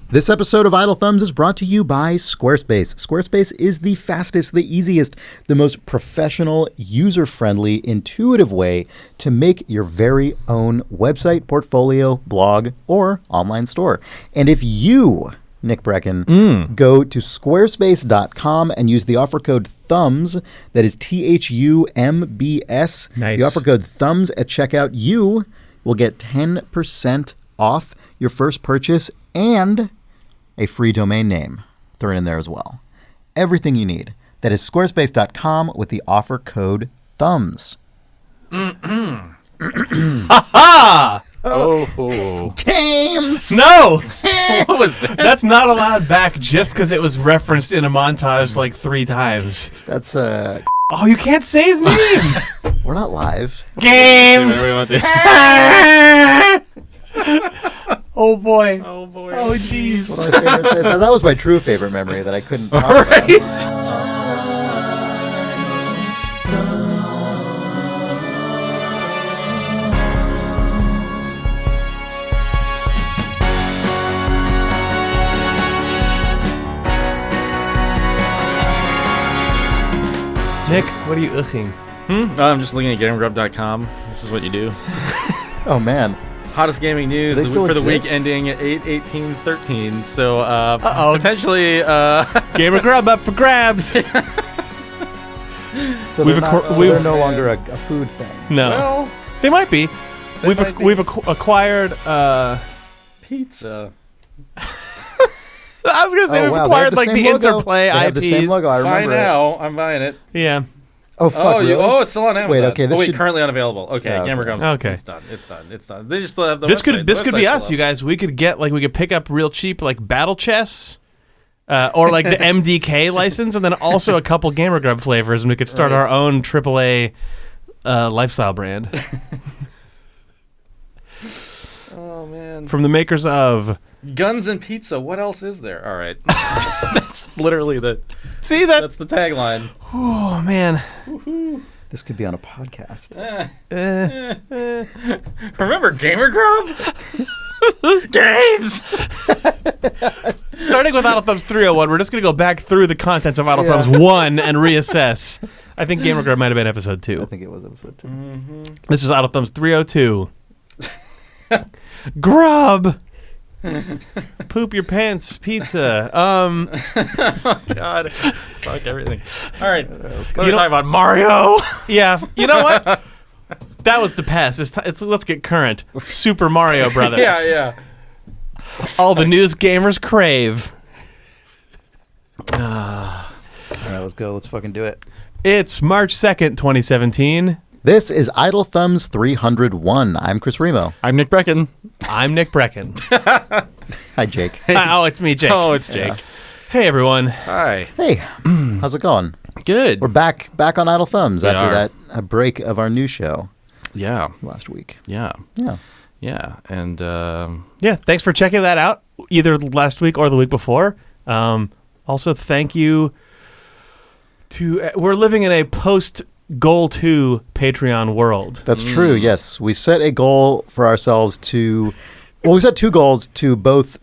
This episode of Idle Thumbs is brought to you by Squarespace. Squarespace is the fastest, the easiest, the most professional, user-friendly, intuitive way to make your very own website, portfolio, blog, or online store. And if you, Nick Brecken, go to squarespace.com and use the offer code THUMBS, that is THUMBS, Nice. the offer code THUMBS at checkout, you will get 10% off your first purchase and a free domain name thrown in there as well. Everything you need. That is squarespace.com with the offer code THUMBS. Ha-ha! Oh. Games! No! What was that? That's not allowed back just because it was referenced in a montage like 3 times. That's, Oh, you can't say his name! we're not live. Games! Oh, boy. Oh boy. Oh, jeez. That was my true favorite memory that I couldn't talk All right. Nick, what are you uching? I'm just looking at GameGrub.com. This is what you do. Oh, man. Hottest gaming news They still for the week exist? ending at 8/18/13. So potentially Gamer Grub up for grabs. So We've they're no longer a food thing. No. well, They might be. They might be. We've acquired pizza. I was gonna say Oh, we've wow, they acquired have like the logo. Interplay They have IPs. the same logo. I Buy remember it. now. I'm buying it. Yeah. Oh, fuck, really? It's still on Amazon. Wait, okay, this should- currently unavailable. Okay, Oh, okay. Gamer Grub's Okay. It's done. They just still have the This website. could be The website's us, still you up. guys. We could pick up real cheap like battle chess, or like the MDK license, and then also a couple Gamer Grub flavors, and we could start Right. our own AAA lifestyle brand Oh man. from the makers of. Guns and pizza. What else is there? All right. That's literally the. See that? That's the tagline. Oh man. This could be on a podcast. Remember Gamer Grub? Games. Starting with Idle Thumbs 301, we're just going to go back through the contents of Idle Thumbs 1 and reassess. I think Gamer Grub might have been episode 2. I think it was episode 2. This is Idle Thumbs 302. Grub. Poop your pants pizza. God. Fuck everything. All right. Let's go. You know- Talk about Mario. Yeah, you know what? That was the past. Let's get current. Super Mario Brothers. yeah. All the news gamers crave. All right, let's go. Let's fucking do it. It's March 2nd, 2017. This is Idle Thumbs 301. I'm Chris Remo. I'm Nick Brecken. I'm Nick Brecken. Hi, Jake. Oh, it's me, Jake. Oh, it's Jake. Hey, everyone. Hi. Hey, how's it going? Good. We're back on Idle Thumbs We after are. that break of our new show Yeah. last week. Yeah. And Yeah, thanks for checking that out, either last week or the week before. Also, thank you to... we're living in a post-Goal 2 Patreon world. That's true, yes. We set a goal for ourselves to... Well, we set 2 goals to both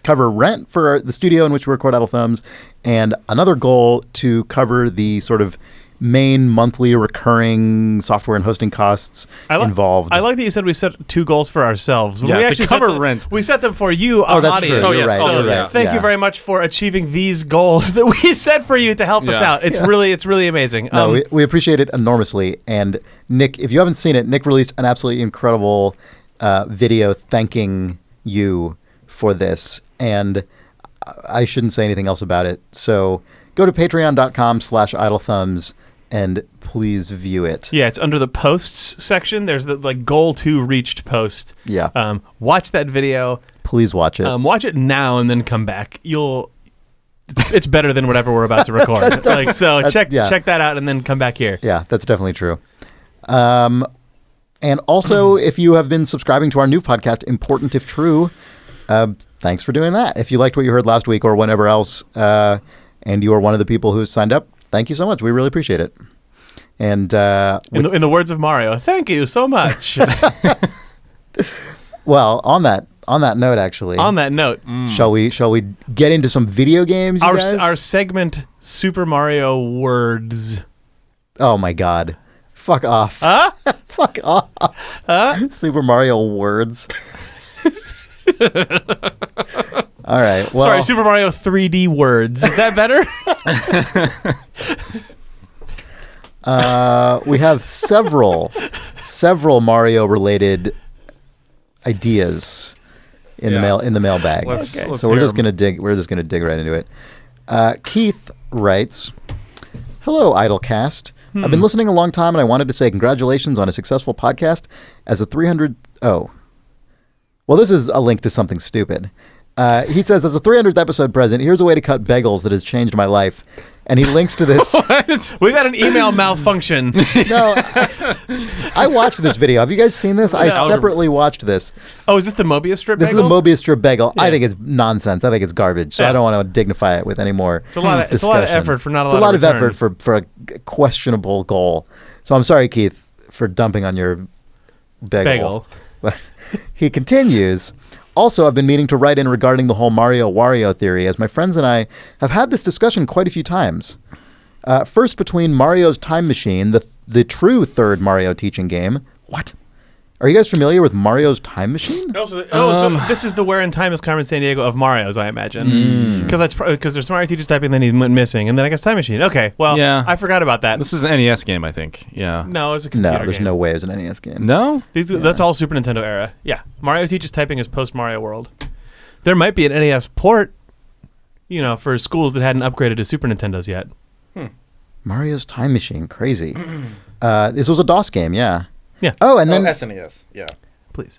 cover rent for the studio in which we record Idle Thumbs, and another goal to cover the sort of main monthly recurring software and hosting costs involved. I like that you said we set 2 goals for ourselves. Yeah, we to actually cover set rent. We set them for you, our that's audience. true. Oh, You're yes. right. Also, You're yeah. right. Thank Yeah. you very much for achieving these goals that we set for you to help us Yeah. out. It's really amazing. No, we appreciate it enormously. And Nick, if you haven't seen it, Nick released an absolutely incredible video thanking you for this. And I shouldn't say anything else about it. So go to patreon.com/idlethumbs and please view it. Yeah, it's under the posts section. There's the Goal 2 reached post. Yeah. Watch that video. Please watch it. Watch it now and then come back. It's better than whatever we're about to record. Check that out and then come back here. Yeah, that's definitely true. And also, if you have been subscribing to our new podcast, Important If True, thanks for doing that. If you liked what you heard last week or whenever else, and you are one of the people who signed up, thank you so much. We really appreciate it. And in the words of Mario, thank you so much. well, on that note, actually, On that note, shall we get into some video games? You guys? our segment Super Mario Words. Oh my God! Fuck off! Huh? Fuck off! Super Mario words. All right. Well, Sorry, Super Mario 3D Words. Is that better? we have several Mario related ideas in the mailbag. Let's so we're hear just 'em. gonna dig right into it. Keith writes, "Hello, Idlecast. I've been listening a long time, and I wanted to say congratulations on a successful podcast as a 300. Oh, well, this is a link to something stupid. He says, as a 300th episode present, here's a way to cut bagels that has changed my life. And he links to this. We've had an email malfunction. No, I watched this video. Have you guys seen this? I separately watched this. Oh, is this the Mobius strip This bagel? is a Mobius strip bagel. Yeah. I think it's nonsense. I think it's garbage. So Yeah. I don't want to dignify it with any more It's a lot of effort for not a It's lot of return. effort for a questionable goal. So I'm sorry, Keith, for dumping on your bagel. But he continues. Also, I've been meaning to write in regarding the whole Mario Wario theory, as my friends and I have had this discussion quite a few times. First, between Mario's Time Machine, the true third Mario teaching game. What? Are you guys familiar with Mario's Time Machine? So this is the Where in Time is Carmen Sandiego of Mario's, I imagine. Because there's Mario teaches typing, then he's missing, and then I guess Time Machine. Okay, well, Yeah. I forgot about that. This is an NES game, I think. Yeah. No, it's a computer No, there's game. no way it's an NES game. No? That's all Super Nintendo era. Yeah, Mario teaches typing is post Mario World. There might be an NES port, for schools that hadn't upgraded to Super Nintendos yet. Mario's Time Machine, crazy. This was a DOS game, yeah. Yeah. Oh, and then SNES. Yeah. Please.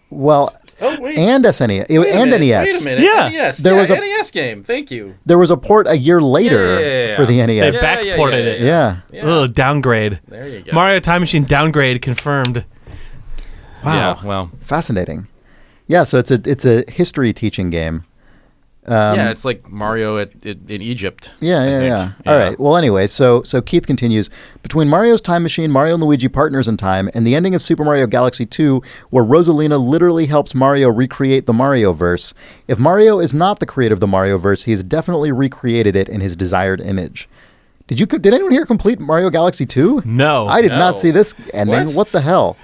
well, Oh wait. and SNES and NES. Wait a minute. Yeah. NES. There was a- NES game. Thank you. There was a port a year later Yeah. for the They NES. backported it. Yeah. Ugh, downgrade. There you go. Mario Time Machine downgrade confirmed. Wow. Yeah, well. Fascinating. Yeah, so it's a history teaching game. Yeah, it's like Mario in Egypt. Yeah, I yeah, think. yeah. All right. Well, anyway, so Keith continues. Between Mario's Time Machine, Mario and Luigi partners in time, and the ending of Super Mario Galaxy 2, where Rosalina literally helps Mario recreate the Mario-verse, if Mario is not the creator of the Mario-verse, he has definitely recreated it in his desired image. Did anyone here complete Mario Galaxy 2? No. I did not No. see this ending. What the hell?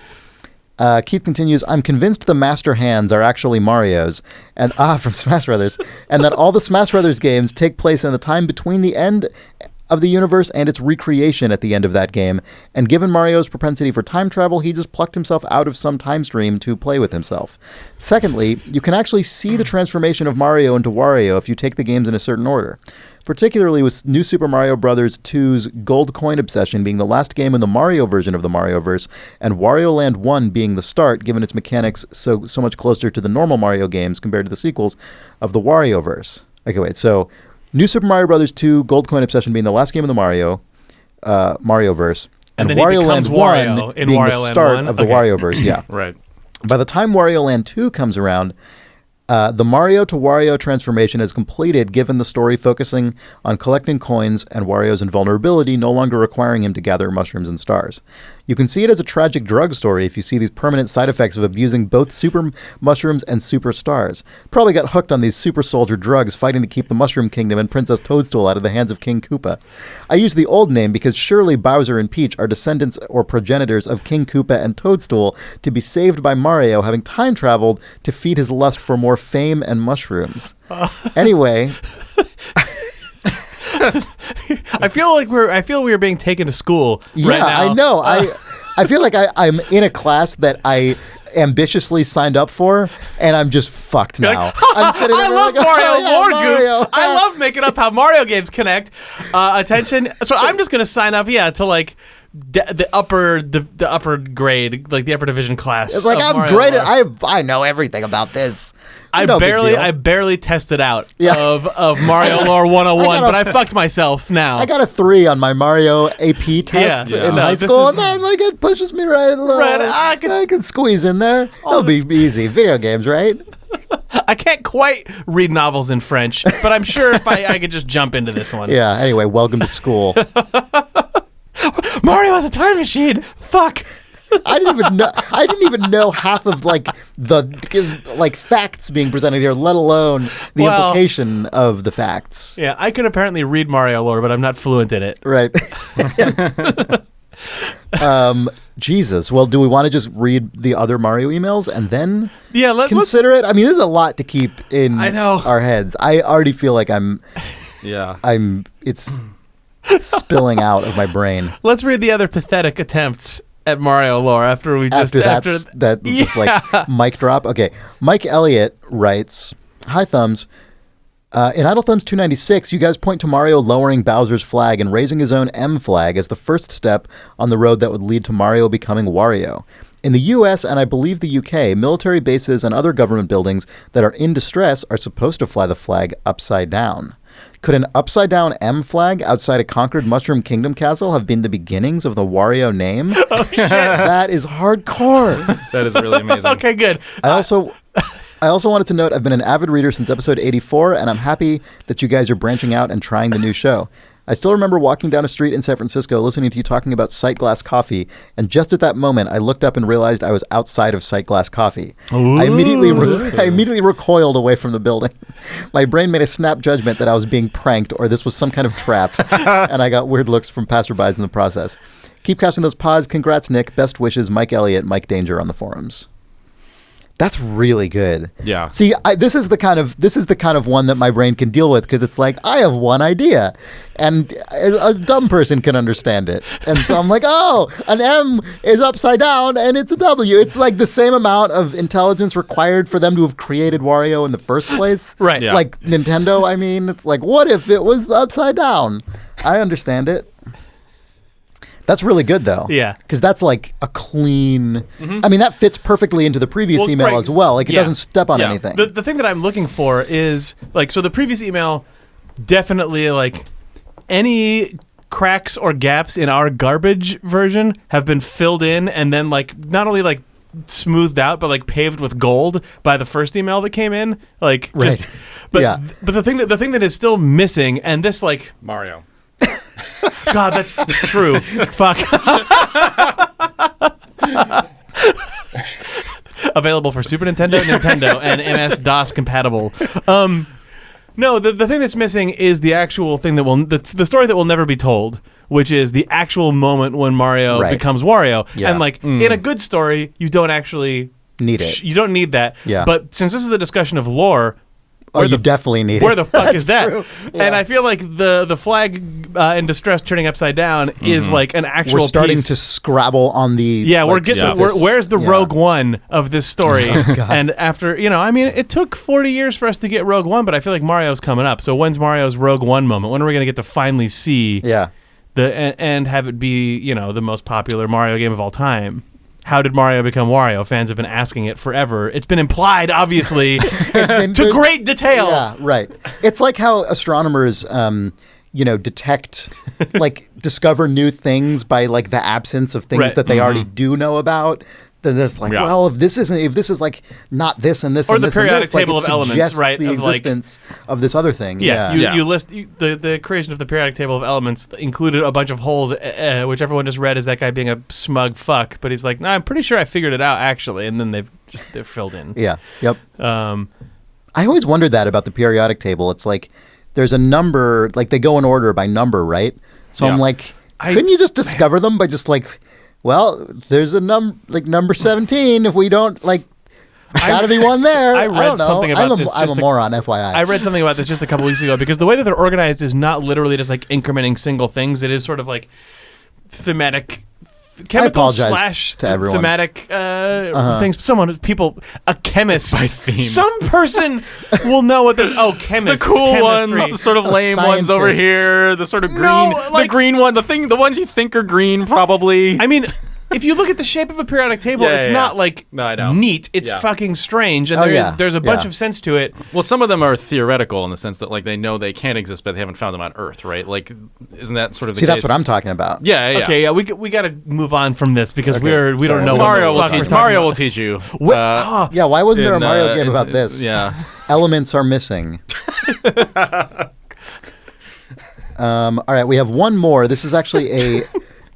Keith continues, I'm convinced the master hands are actually Mario's, and from Smash Brothers, and that all the Smash Brothers games take place in the time between the end of the universe and its recreation at the end of that game, and given Mario's propensity for time travel, he just plucked himself out of some time stream to play with himself. Secondly, you can actually see the transformation of Mario into Wario if you take the games in a certain order. Particularly with New Super Mario Bros. 2's Gold Coin Obsession being the last game in the Mario version of the Marioverse, and Wario Land 1 being the start, given its mechanics so much closer to the normal Mario games compared to the sequels of the Warioverse. Okay, wait, so New Super Mario Bros. 2 Gold Coin Obsession being the last game in the Marioverse, and then he Wario Land becomes 1 Wario in being Wario the Land start 1? of the Okay. Warioverse, yeah. Right. By the time Wario Land 2 comes around, the Mario to Wario transformation is completed, given the story focusing on collecting coins and Wario's invulnerability no longer requiring him to gather mushrooms and stars. You can see it as a tragic drug story if you see these permanent side effects of abusing both super mushrooms and super stars. Probably got hooked on these super soldier drugs fighting to keep the Mushroom Kingdom and Princess Toadstool out of the hands of King Koopa. I use the old name because surely Bowser and Peach are descendants or progenitors of King Koopa and Toadstool to be saved by Mario having time traveled to feed his lust for more fame and mushrooms. Anyway, I feel we are being taken to school right now. I know. I feel like I'm in a class that I ambitiously signed up for, and I'm just fucked You're now. like, I'm sitting I there love like, Mario oh, yeah, lore Mario. goofs. I love making up how Mario games connect. Attention. So I'm just gonna sign up, to like the upper grade, like the upper division class. It's like of I'm Mario great lore. at. I know everything about this. I No big deal. barely tested out Yeah. of Mario Lore 101, but I fucked myself now. I got a 3 on my Mario AP test Yeah. in No, high this school, is- and then like it pushes me right along. Right, I can squeeze in there. All It'll be easy. Video games, right? I can't quite read novels in French, but I'm sure if I could just jump into this one. Yeah. Anyway, welcome to school. Mario has a time machine. Fuck. I didn't even know half of the facts being presented here, let alone the implication of the facts. Yeah, I can apparently read Mario lore, but I'm not fluent in it. Right. Jesus. Well, do we want to just read the other Mario emails and then consider it? I mean, there's a lot to keep in our heads. I already feel like it's spilling out of my brain. Let's read the other pathetic attempts at Mario lore after we just mic drop. Okay, Mike Elliott writes, "Hi Thumbs. In Idle Thumbs 296, you guys point to Mario lowering Bowser's flag and raising his own M flag as the first step on the road that would lead to Mario becoming Wario. In the US and I believe the UK, military bases and other government buildings that are in distress are supposed to fly the flag upside down. Could an upside-down M flag outside a conquered Mushroom Kingdom castle have been the beginnings of the Wario name?" Oh, shit. That is hardcore. That is really amazing. Okay, good. I also wanted to note I've been an avid reader since episode 84, and I'm happy that you guys are branching out and trying the new show. I still remember walking down a street in San Francisco listening to you talking about Sightglass Coffee, and just at that moment, I looked up and realized I was outside of Sightglass Coffee. I immediately recoiled away from the building. My brain made a snap judgment that I was being pranked or this was some kind of trap, and I got weird looks from passerbys in the process. Keep casting those pods. Congrats, Nick. Best wishes, Mike Elliott, Mike Danger on the forums. That's really good. Yeah. See, this is the kind of one that my brain can deal with because it's like I have one idea, and a dumb person can understand it, and so I'm like, oh, an M is upside down and it's a W. It's like the same amount of intelligence required for them to have created Wario in the first place, right? Yeah. Like Nintendo. I mean, it's like, what if it was upside down? I understand it. That's really good, though. Yeah. Because that's like a clean... I mean, that fits perfectly into the previous email as well. Like, it doesn't step on anything. The thing that I'm looking for is, like, so the previous email definitely, like, any cracks or gaps in our garbage version have been filled in and then, like, not only, like, smoothed out, but, like, paved with gold by the first email that came in. Like, just... Right. But, but the thing that is still missing, and this, like... Mario. God, that's true. Fuck. Available for Super Nintendo, Nintendo, and MS-DOS compatible. No, the thing that's missing is the actual thing the story that will never be told, which is the actual moment when Mario becomes Wario. Yeah. And like in a good story, you don't actually need it. You don't need that. Yeah. But since this is a discussion of lore. You definitely need it. Where the fuck is that? True. Yeah. And I feel like the flag in distress turning upside down is like an actual We're starting piece. to scrabble on the... Yeah, we're getting... Where's the Rogue One of this story? And after, I mean, it took 40 years for us to get Rogue One, but I feel like Mario's coming up. So when's Mario's Rogue One moment? When are we going to get to finally see and have it be, the most popular Mario game of all time? How did Mario become Wario? Fans have been asking it forever. It's been implied, obviously, to great detail. Yeah, right. It's like how astronomers, detect, discover new things by like the absence of things that they already do know about. Then there's like, well, if this is like not this and this or and the this periodic and this, table like, of elements, right? The existence of this other thing. You list the creation of the periodic table of elements included a bunch of holes, which everyone just read as that guy being a smug fuck. But he's like, no, I'm pretty sure I figured it out actually, and then they're filled in. Yeah. Yep. I always wondered that about the periodic table. It's like there's a number, like they go in order by number, right? So I'm like, couldn't you just discover them by just like. Well, there's a number 17. If we don't gotta be one there. I read something about this. I'm a moron, FYI. I read something about this just a couple weeks ago because the way that they're organized is not literally just like incrementing single things. It is sort of like thematic. Chemical slash thematic things. A chemist. By theme. Some person will know what this. Oh, chemist. The cool chemistry. ones, the sort of lame ones over here, the sort of green, the green one, the ones you think are green, probably. I mean, if you look at the shape of a periodic table, it's not neat. It's fucking strange, and there's a bunch of sense to it. Well, some of them are theoretical in the sense that they know they can't exist, but they haven't found them on Earth, right? Like, isn't that sort of the case? That's what I'm talking about. Yeah. Okay, we got to move on from this because we don't know. Mario will teach you. Why wasn't there a Mario game about this? Yeah. Elements are missing. All right, we have one more. This is actually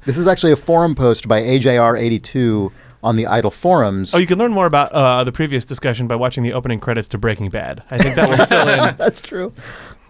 This is actually a forum post by AJR82 on the Idle forums. Oh, you can learn more about the previous discussion by watching the opening credits to Breaking Bad. I think that will fill in. That's true.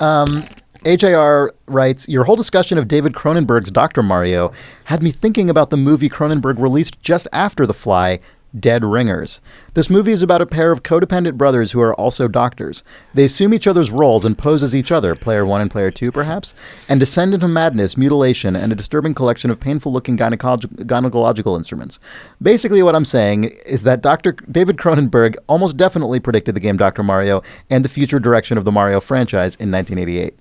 AJR writes, your whole discussion of David Cronenberg's Dr. Mario had me thinking about the movie Cronenberg released just after The Fly, Dead Ringers. This movie is about a pair of codependent brothers who are also doctors. They assume each other's roles and pose as each other, player 1 and player 2 perhaps, and descend into madness, mutilation, and a disturbing collection of painful-looking gynecological instruments. Basically what I'm saying is that Dr. David Cronenberg almost definitely predicted the game Dr. Mario and the future direction of the Mario franchise in 1988.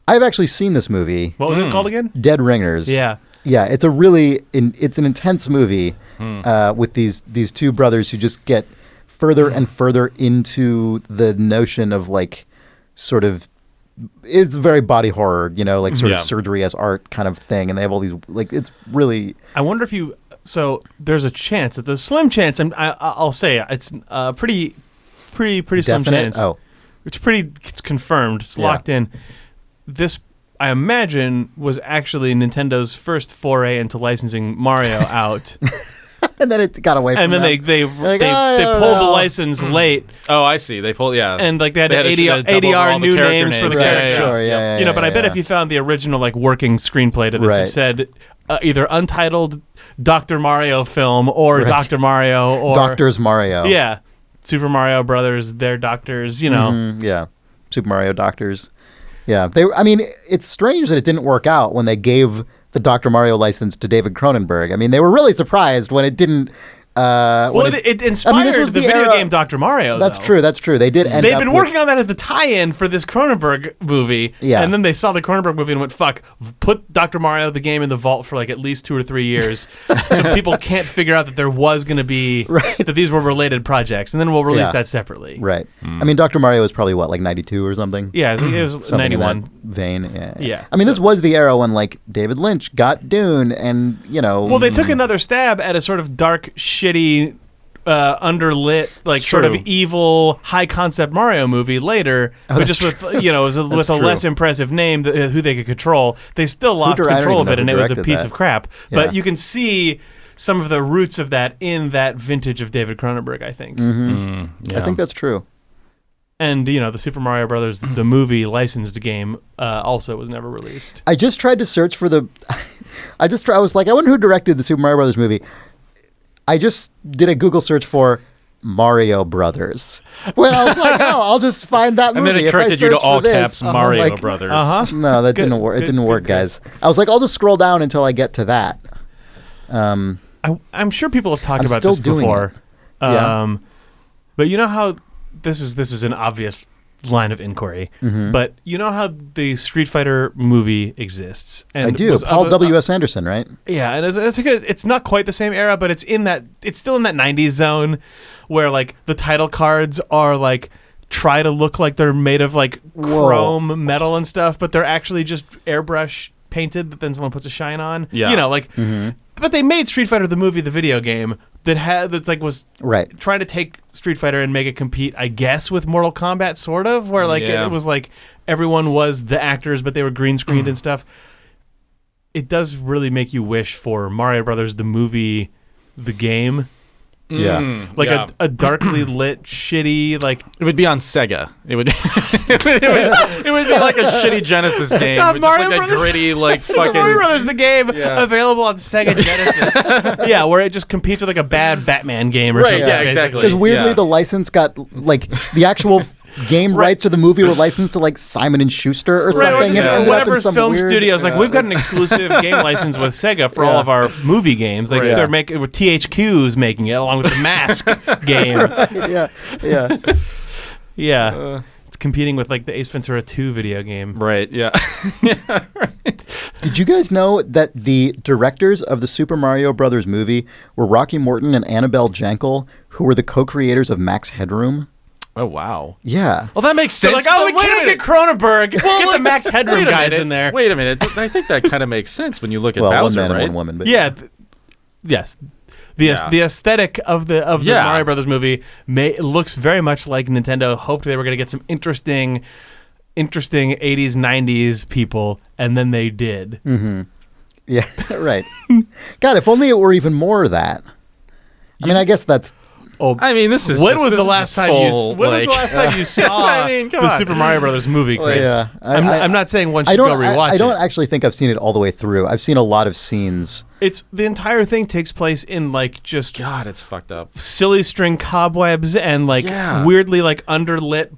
I've actually seen this movie. What was it called again? Dead Ringers. Yeah. Yeah, it's it's an intense movie with these two brothers who just get further and further into the notion of like sort of, it's very body horror, like sort of surgery as art kind of thing, and they have all these like, it's really. I wonder if you. So there's a chance. It's a slim chance. I'll say it's a pretty slim chance. Oh, It's confirmed. It's locked in. This, I imagine, was actually Nintendo's first foray into licensing Mario out. and then it got away from and then them. they pulled the license late. Oh, I see. They pulled, and like they had ADR new names for the characters. Sure, yeah, but I bet if you found the original like working screenplay to this, it said either untitled Dr. Mario film or Dr. Mario or Doctors Mario. Yeah, Super Mario Brothers. They're doctors. Super Mario Doctors. Yeah, it's strange that it didn't work out when they gave the Dr. Mario license to David Cronenberg. I mean, they were really surprised when it didn't. It inspired the video game Dr. Mario. That's true. They've been working on that as the tie-in for this Cronenberg movie. Yeah. And then they saw the Cronenberg movie and went, fuck, put Dr. Mario, the game, in the vault for like at least 2 or 3 years so people can't figure out that there was going to be, that these were related projects. And then we'll release that separately. Right. I mean, Dr. Mario was probably, like 92 or something? Yeah, it was 91. In that vein, yeah. I mean, this was the era when, like, David Lynch got Dune and, Well, they took another stab at a sort of dark, shitty, underlit, like sort of evil, high concept Mario movie later, but just with with a less impressive name who they could control. They still lost control of it, and it was a piece of crap. Yeah. But you can see some of the roots of that in that vintage of David Cronenberg, I think. I think that's true. And the Super Mario Brothers, the movie licensed game, also was never released. I just tried to search for the. I was like, I wonder who directed the Super Mario Brothers movie. I just did a Google search for Mario Brothers. When I was like, I'll just find that movie. And then it corrected you to all caps Mario Brothers. No, that didn't work. It didn't work, guys. I was like, I'll just scroll down until I get to that. I'm sure people have talked about this before. But you know how this is an obvious line of inquiry. But you know how the Street Fighter movie exists? And I do. Paul W.S. Anderson, right? Yeah, and it's not quite the same era, but it's still in that 90s zone where like the title cards are like try to look like they're made of like chrome metal and stuff, but they're actually just airbrush painted that then someone puts a shine on. Yeah. But they made Street Fighter the movie, the video game, was trying to take Street Fighter and make it compete, I guess, with Mortal Kombat, sort of, where it was like everyone was the actors, but they were green screened and stuff. It does really make you wish for Mario Brothers the movie, the game. Yeah, a darkly lit, shitty like. It would be on Sega. It would. it would be like a shitty Genesis game, with just like that gritty, like fucking. Mario Brothers the game available on Sega Genesis. Yeah, where it just competes with like a bad Batman game or something. Yeah, exactly. Because weirdly, the license got like the actual game rights to the movie were licensed to like Simon and Schuster or something. And whatever film studios, like we've got an exclusive game license with Sega for all of our movie games. Like they're making with THQ's making it along with the Mask game. Yeah. It's competing with like the Ace Ventura 2 video game. Right. Yeah. Did you guys know that the directors of the Super Mario Brothers movie were Rocky Morton and Annabelle Jankel, who were the co-creators of Max Headroom? Oh, wow. Yeah. Well, that makes sense. So we can't get Cronenberg. Get the Max Headroom guys in there. Wait a minute. I think that kind of makes sense when you look at Bowser, one man right? and one woman. But Yes. The aesthetic of the Mario Brothers movie looks very much like Nintendo hoped they were going to get some interesting 80s, 90s people, and then they did. Yeah, right. God, if only it were even more of that. I mean, I guess that's... Oh, I mean, this is when just, was this the is last time full, you? When was the last time you saw I mean, come the on. Super Mario Brothers movie, Chris? Yeah, I'm not saying one should I go don't. rewatch I don't it. actually think I've seen it all the way through. I've seen a lot of scenes. It's the entire thing takes place in like just God, it's fucked up. silly string cobwebs and like weirdly like underlit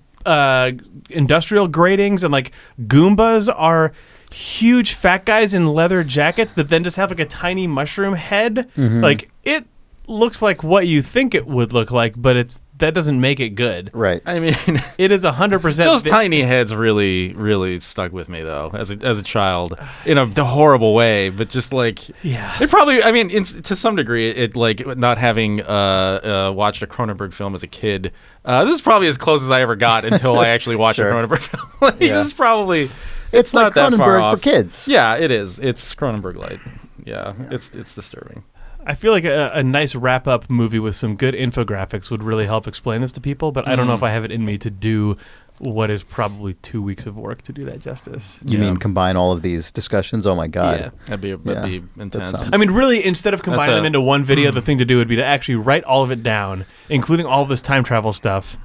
industrial gratings, and like Goombas are huge fat guys in leather jackets that then just have like a tiny mushroom head. Like it looks like what you think it would look like, but that doesn't make it good. Right. I mean, It is 100%. those tiny heads really stuck with me though as a child in a horrible way, but just like it probably. I mean, to some degree, it like not having watched a Cronenberg film as a kid. This is probably as close as I ever got until I actually watched a Cronenberg film. This is probably. It's like not that far Cronenberg off. for kids. Yeah, it is. It's Cronenberg light. Yeah, it's disturbing. I feel like a nice wrap-up movie with some good infographics would really help explain this to people, but I don't know if I have it in me to do what is probably 2 weeks of work to do that justice. You mean combine all of these discussions? Oh my God. Yeah. That'd be intense. sounds- I mean, really, instead of combining them into one video, the thing to do would be to actually write all of it down, including all of this time travel stuff,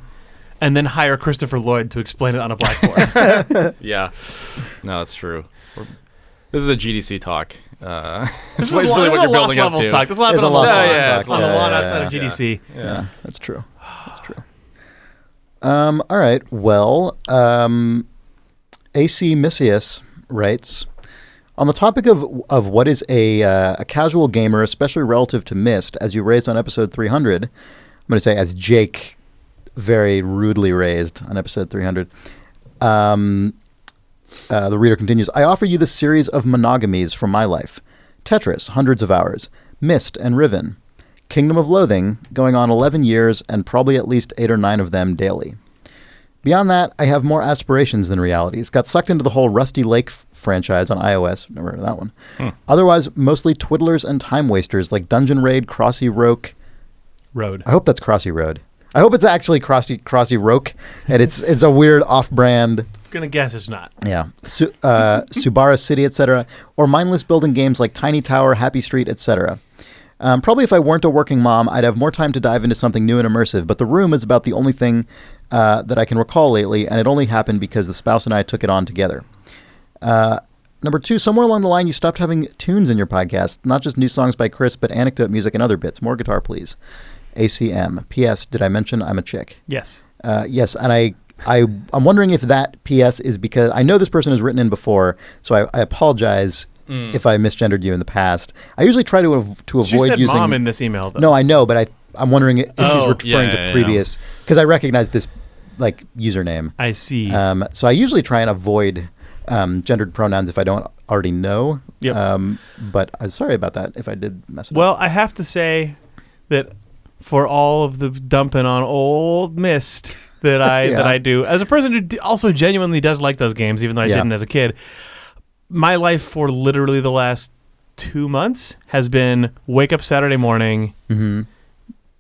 and then hire Christopher Lloyd to explain it on a blackboard. Yeah. No, that's true. This is a GDC talk. This is really what you're building up to. Talk. There's a lot It's of a Lost Levels yeah, talk. it's on the Yeah, lawn yeah, outside yeah. of GDC. Yeah, that's true. That's true. All right. Well, AC Missius writes, on the topic of what is a casual gamer, especially relative to Myst, as you raised on episode 300, I'm going to say as Jake very rudely raised on episode 300. The reader continues, I offer you the series of monogamies from my life. Tetris, hundreds of hours. Myst and Riven. Kingdom of Loathing, going on 11 years and probably at least 8 or 9 of them daily. Beyond that, I have more aspirations than realities. Got sucked into the whole Rusty Lake franchise on iOS. Never heard of that one. Otherwise, mostly twiddlers and time wasters like Dungeon Raid, Crossy Roke. Road. I hope that's Crossy Road. I hope it's actually Crossy Roke, and it's a weird off-brand. I'm gonna guess it's not. Yeah. Subara City, etc. Or mindless building games like Tiny Tower, Happy Street, etc. Probably if I weren't a working mom, I'd have more time to dive into something new and immersive, but The Room is about the only thing that I can recall lately, and it only happened because the spouse and I took it on together. Number 2, somewhere along the line you stopped having tunes in your podcast, not just new songs by Chris, but anecdote music and other bits. More guitar, please. ACM. P.S. Did I mention I'm a chick? Yes. Yes, and I'm wondering if that P.S. is because I know this person has written in before, so I apologize if I misgendered you in the past. I usually try to avoid She said using mom in this email, though. No, I know, but I'm wondering if she's referring to previous, because I recognize this like username. I see. So I usually try and avoid gendered pronouns if I don't already know. Yep. But I'm sorry about that if I did mess it up. Well, I have to say that for all of the dumping on old Myst that I do, as a person who also genuinely does like those games, even though I didn't as a kid, my life for literally the last 2 months has been wake up Saturday morning,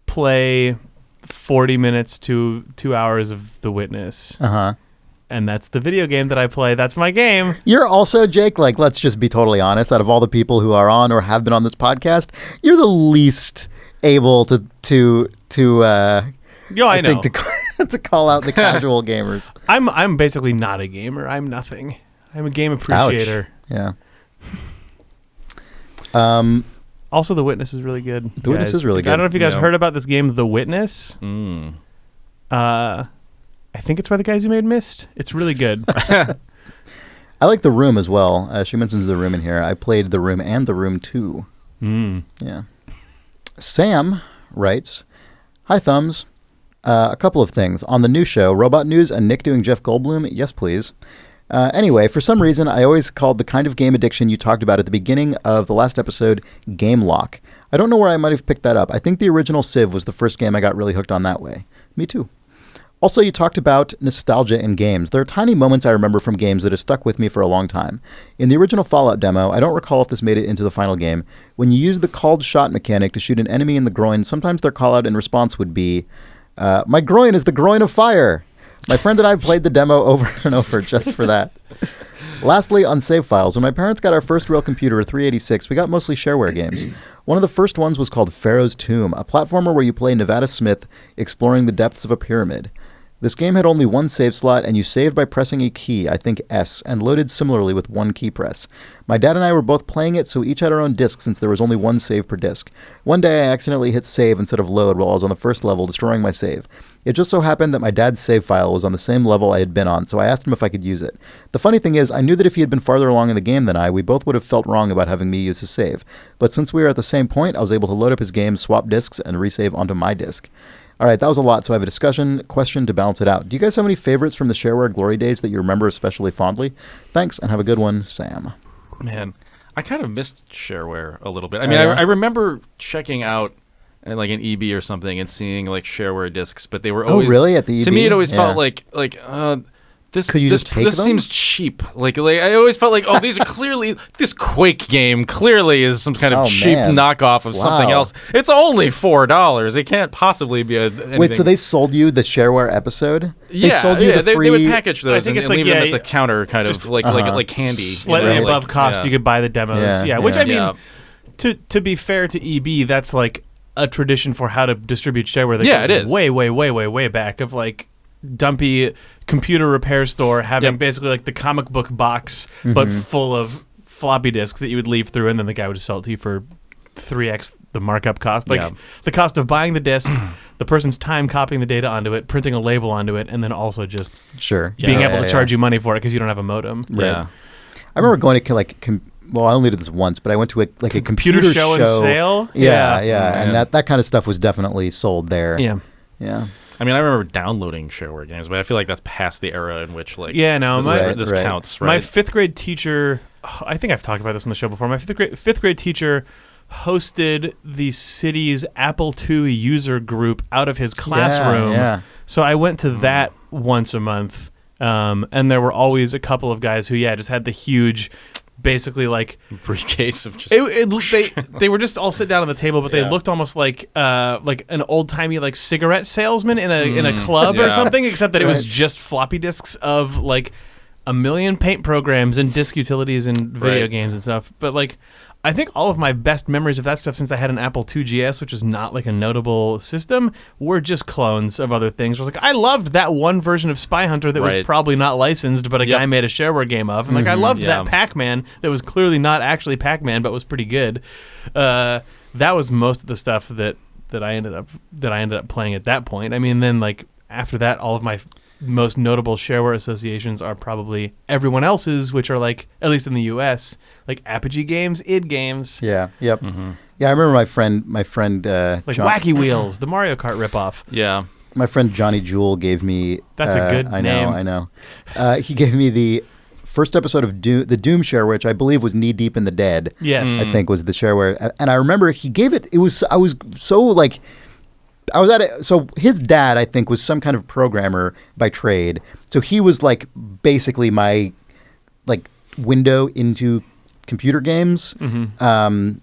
play 40 minutes to 2 hours of The Witness. And that's the video game that I play. That's my game. You're also, Jake, like, let's just be totally honest, out of all the people who are on or have been on this podcast, you're the least able to I know. to call out the casual gamers. I'm basically not a gamer. I'm nothing. I'm a game appreciator. Ouch. Yeah. Also, The Witness is really good. The Witness is really good. I don't know if you guys heard about this game, The Witness. I think it's by the guys who made Myst. It's really good. I like The Room as well. She mentions The Room in here. I played The Room and The Room 2. Yeah. Sam writes, hi, Thumbs. A couple of things. On the new show, Robot News and Nick doing Jeff Goldblum? Yes, please. Anyway, for some reason, I always called the kind of game addiction you talked about at the beginning of the last episode game lock. I don't know where I might have picked that up. I think the original Civ was the first game I got really hooked on that way. Me too. Also, you talked about nostalgia in games. There are tiny moments I remember from games that have stuck with me for a long time. In the original Fallout demo, I don't recall if this made it into the final game, when you use the called shot mechanic to shoot an enemy in the groin, sometimes their call-out in response would be, my groin is the groin of fire. My friend and I played the demo over and over just for that. Lastly, on save files, when my parents got our first real computer, a 386, we got mostly shareware games. One of the first ones was called Pharaoh's Tomb, a platformer where you play Nevada Smith exploring the depths of a pyramid. This game had only one save slot, and you saved by pressing a key, I think S, and loaded similarly with one key press. My dad and I were both playing it, so we each had our own disc since there was only one save per disc. One day I accidentally hit save instead of load while I was on the first level, destroying my save. It just so happened that my dad's save file was on the same level I had been on, so I asked him if I could use it. The funny thing is, I knew that if he had been farther along in the game than I, we both would have felt wrong about having me use his save. But since we were at the same point, I was able to load up his game, swap discs, and resave onto my disc. All right, that was a lot, so I have a question to balance it out. Do you guys have any favorites from the Shareware glory days that you remember especially fondly? Thanks, and have a good one, Sam. Man, I kind of missed Shareware a little bit. I mean, I remember checking out like an EB or something and seeing like Shareware discs, but they were always... Oh, really? At the EB? To me, it always felt like this seems cheap. Like I always felt like, oh, these are clearly this Quake game clearly is some kind of cheap knockoff of something else. It's only $4. It can't possibly be anything. Wait, so they sold you the Shareware episode? Yeah, they sold you they would package those and leave them at the counter, kind of like candy, slightly above cost. You could buy the demos. Yeah, which I mean, to be fair to EB, that's like a tradition for how to distribute shareware. That goes way back of like dumpy computer repair store having basically like the comic book box but full of floppy disks that you would leave through, and then the guy would just sell it to you for 3x the markup cost. Like the cost of buying the disk, the person's time copying the data onto it, printing a label onto it, and then also just being able to charge you money for it because you don't have a modem. Right. I remember going to I only did this once, but I went to a computer show and sale. Yeah. And that kind of stuff was definitely sold there. Yeah. I mean, I remember downloading shareware games, but I feel like that's past the era in which this counts. Right? My fifth grade teacher, I think I've talked about this on the show before. My fifth grade teacher hosted the city's Apple II user group out of his classroom. Yeah. So I went to that once a month, and there were always a couple of guys who just had the huge, basically like briefcase of just they were just all sit down on the table, but they looked almost like an old timey like cigarette salesman in a club or something, except that it was just floppy disks of like a million paint programs and disk utilities and video games and stuff. But like I think all of my best memories of that stuff, since I had an Apple IIgs, which is not like a notable system, were just clones of other things. I was like, I loved that one version of Spy Hunter that was probably not licensed, but a guy made a shareware game of. And like, I loved that Pac-Man that was clearly not actually Pac-Man, but was pretty good. That was most of the stuff that I ended up playing at that point. I mean, then like after that, all of my most notable shareware associations are probably everyone else's, which are like, at least in the US, like Apogee games, id games. Yeah. Yep. Yeah, I remember my friend like John, Wacky Wheels, the Mario Kart ripoff. Yeah. My friend Johnny Jewel gave me That's a good name. I know. He gave me the first episode of the Doom shareware, which I believe was Knee Deep in the Dead. Yes. I think was the shareware. And I remember he gave it, I was so like, I was at it. So his dad, I think, was some kind of programmer by trade. So he was like basically my like window into computer games, or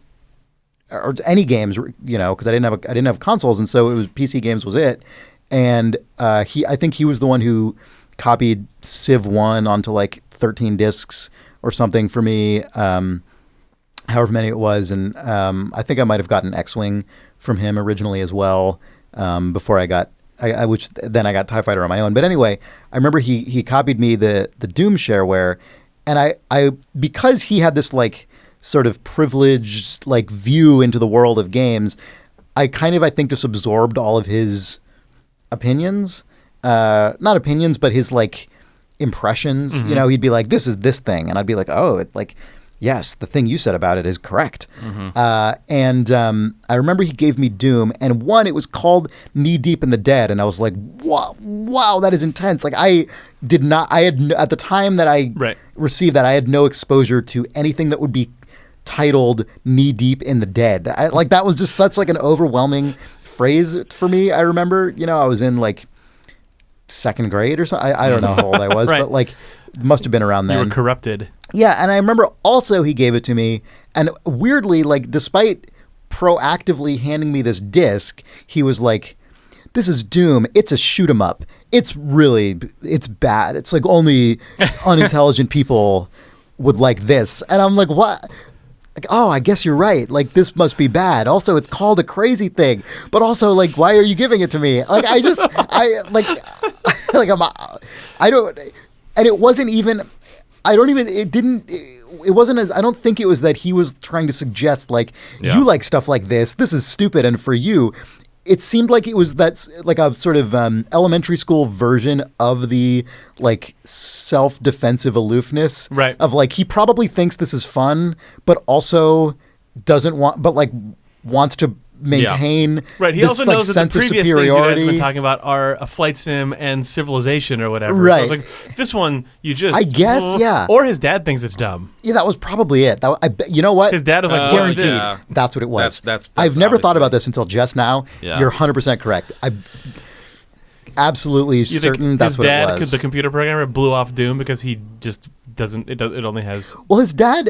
any games, because I didn't have consoles, and so it was PC games was it. And I think he was the one who copied Civ 1 onto like 13 discs or something for me, however many it was, and I think I might have gotten X-Wing from him originally as well, before I got which then I got TIE Fighter on my own. But anyway, I remember he copied me the Doom shareware, and I because he had this like sort of privileged like view into the world of games, I think just absorbed all of his opinions, not opinions, but his like impressions. He'd be like, this is this thing, and I'd be like, oh, it like, yes, the thing you said about it is correct. And I remember he gave me Doom, and it was called Knee Deep in the Dead, and I was like, wow, that is intense. Like at the time that I received that, I had no exposure to anything that would be titled Knee Deep in the Dead. That was just such like an overwhelming phrase for me. I remember, I was in like second grade or something. I don't know how old I was, but like it must have been around then. You were corrupted. Yeah, and I remember also he gave it to me, and weirdly, like despite proactively handing me this disc, he was like, this is Doom. It's a shoot 'em up. It's bad. It's like only unintelligent people would like this. And I'm like, what? Like, oh, I guess you're right. Like, this must be bad. Also, it's called a crazy thing. But also, like, why are you giving it to me? Like, I don't, and it wasn't even, it wasn't as, I don't think it was that he was trying to suggest, like, you like stuff like this is stupid, and for you, it seemed like it was that's like a sort of elementary school version of the like self-defensive aloofness, right? Of like he probably thinks this is fun, but also doesn't want, but like wants to maintain. Right. He this, also like, knows that sense the of previous things you guys superiority. have been talking about are a flight sim and Civilization or whatever. Right. So it's like this one you just. I guess, yeah. Or his dad thinks it's dumb. Yeah, that was probably it. You know what? His dad was like, guaranteed. "Guaranteed." That's what it was. That's I've never thought obviously- about this until just now. Yeah. You're 100% correct. I'm absolutely You certain think that's his what dad, it was. the computer programmer, blew off Doom because he just doesn't. It only has. Well, his dad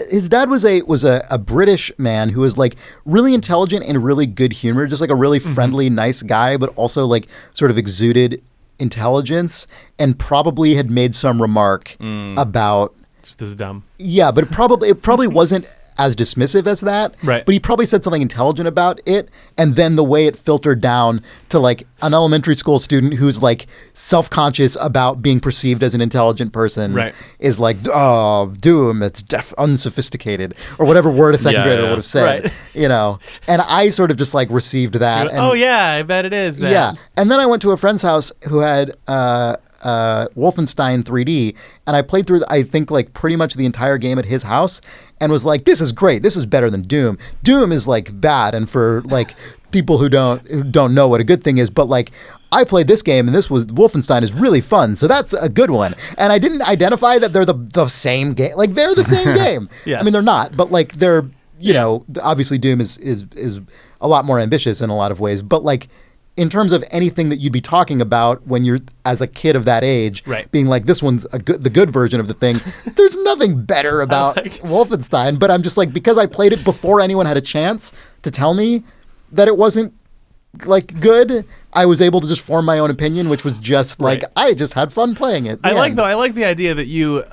was a British man who was like really intelligent and really good humor, just like a really friendly, nice guy, but also like sort of exuded intelligence, and probably had made some remark about Just this is dumb. yeah, but it probably wasn't as dismissive as that. Right. But he probably said something intelligent about it, and then the way it filtered down to like an elementary school student who's like self-conscious about being perceived as an intelligent person, Right. is like, oh, Doom, it's unsophisticated, or whatever word a second Yeah, grader yeah. would have said, Right. you know. And I sort of just like received that. You're like, And, oh yeah, I bet it is. That. yeah. And then I went to a friend's house who had Wolfenstein 3D, and I played through, I think, like pretty much the entire game at his house, and was like, this is great. This is better than Doom. Doom is like bad, and for like people who don't know what a good thing is, but like I played this game, and this was Wolfenstein is really fun, so that's a good one. And I didn't identify that they're the same game. Like they're the same game. Yes. I mean, they're not, but like they're, you know, obviously Doom is a lot more ambitious in a lot of ways, but like in terms of anything that you'd be talking about when you're as a kid of that age, Right. being like, this one's the good version of the thing, there's nothing better about Wolfenstein. But I'm just like, because I played it before anyone had a chance to tell me that it wasn't like good, I was able to just form my own opinion, which was just like, Right. I just had fun playing it. I The like end. though. I like the idea that you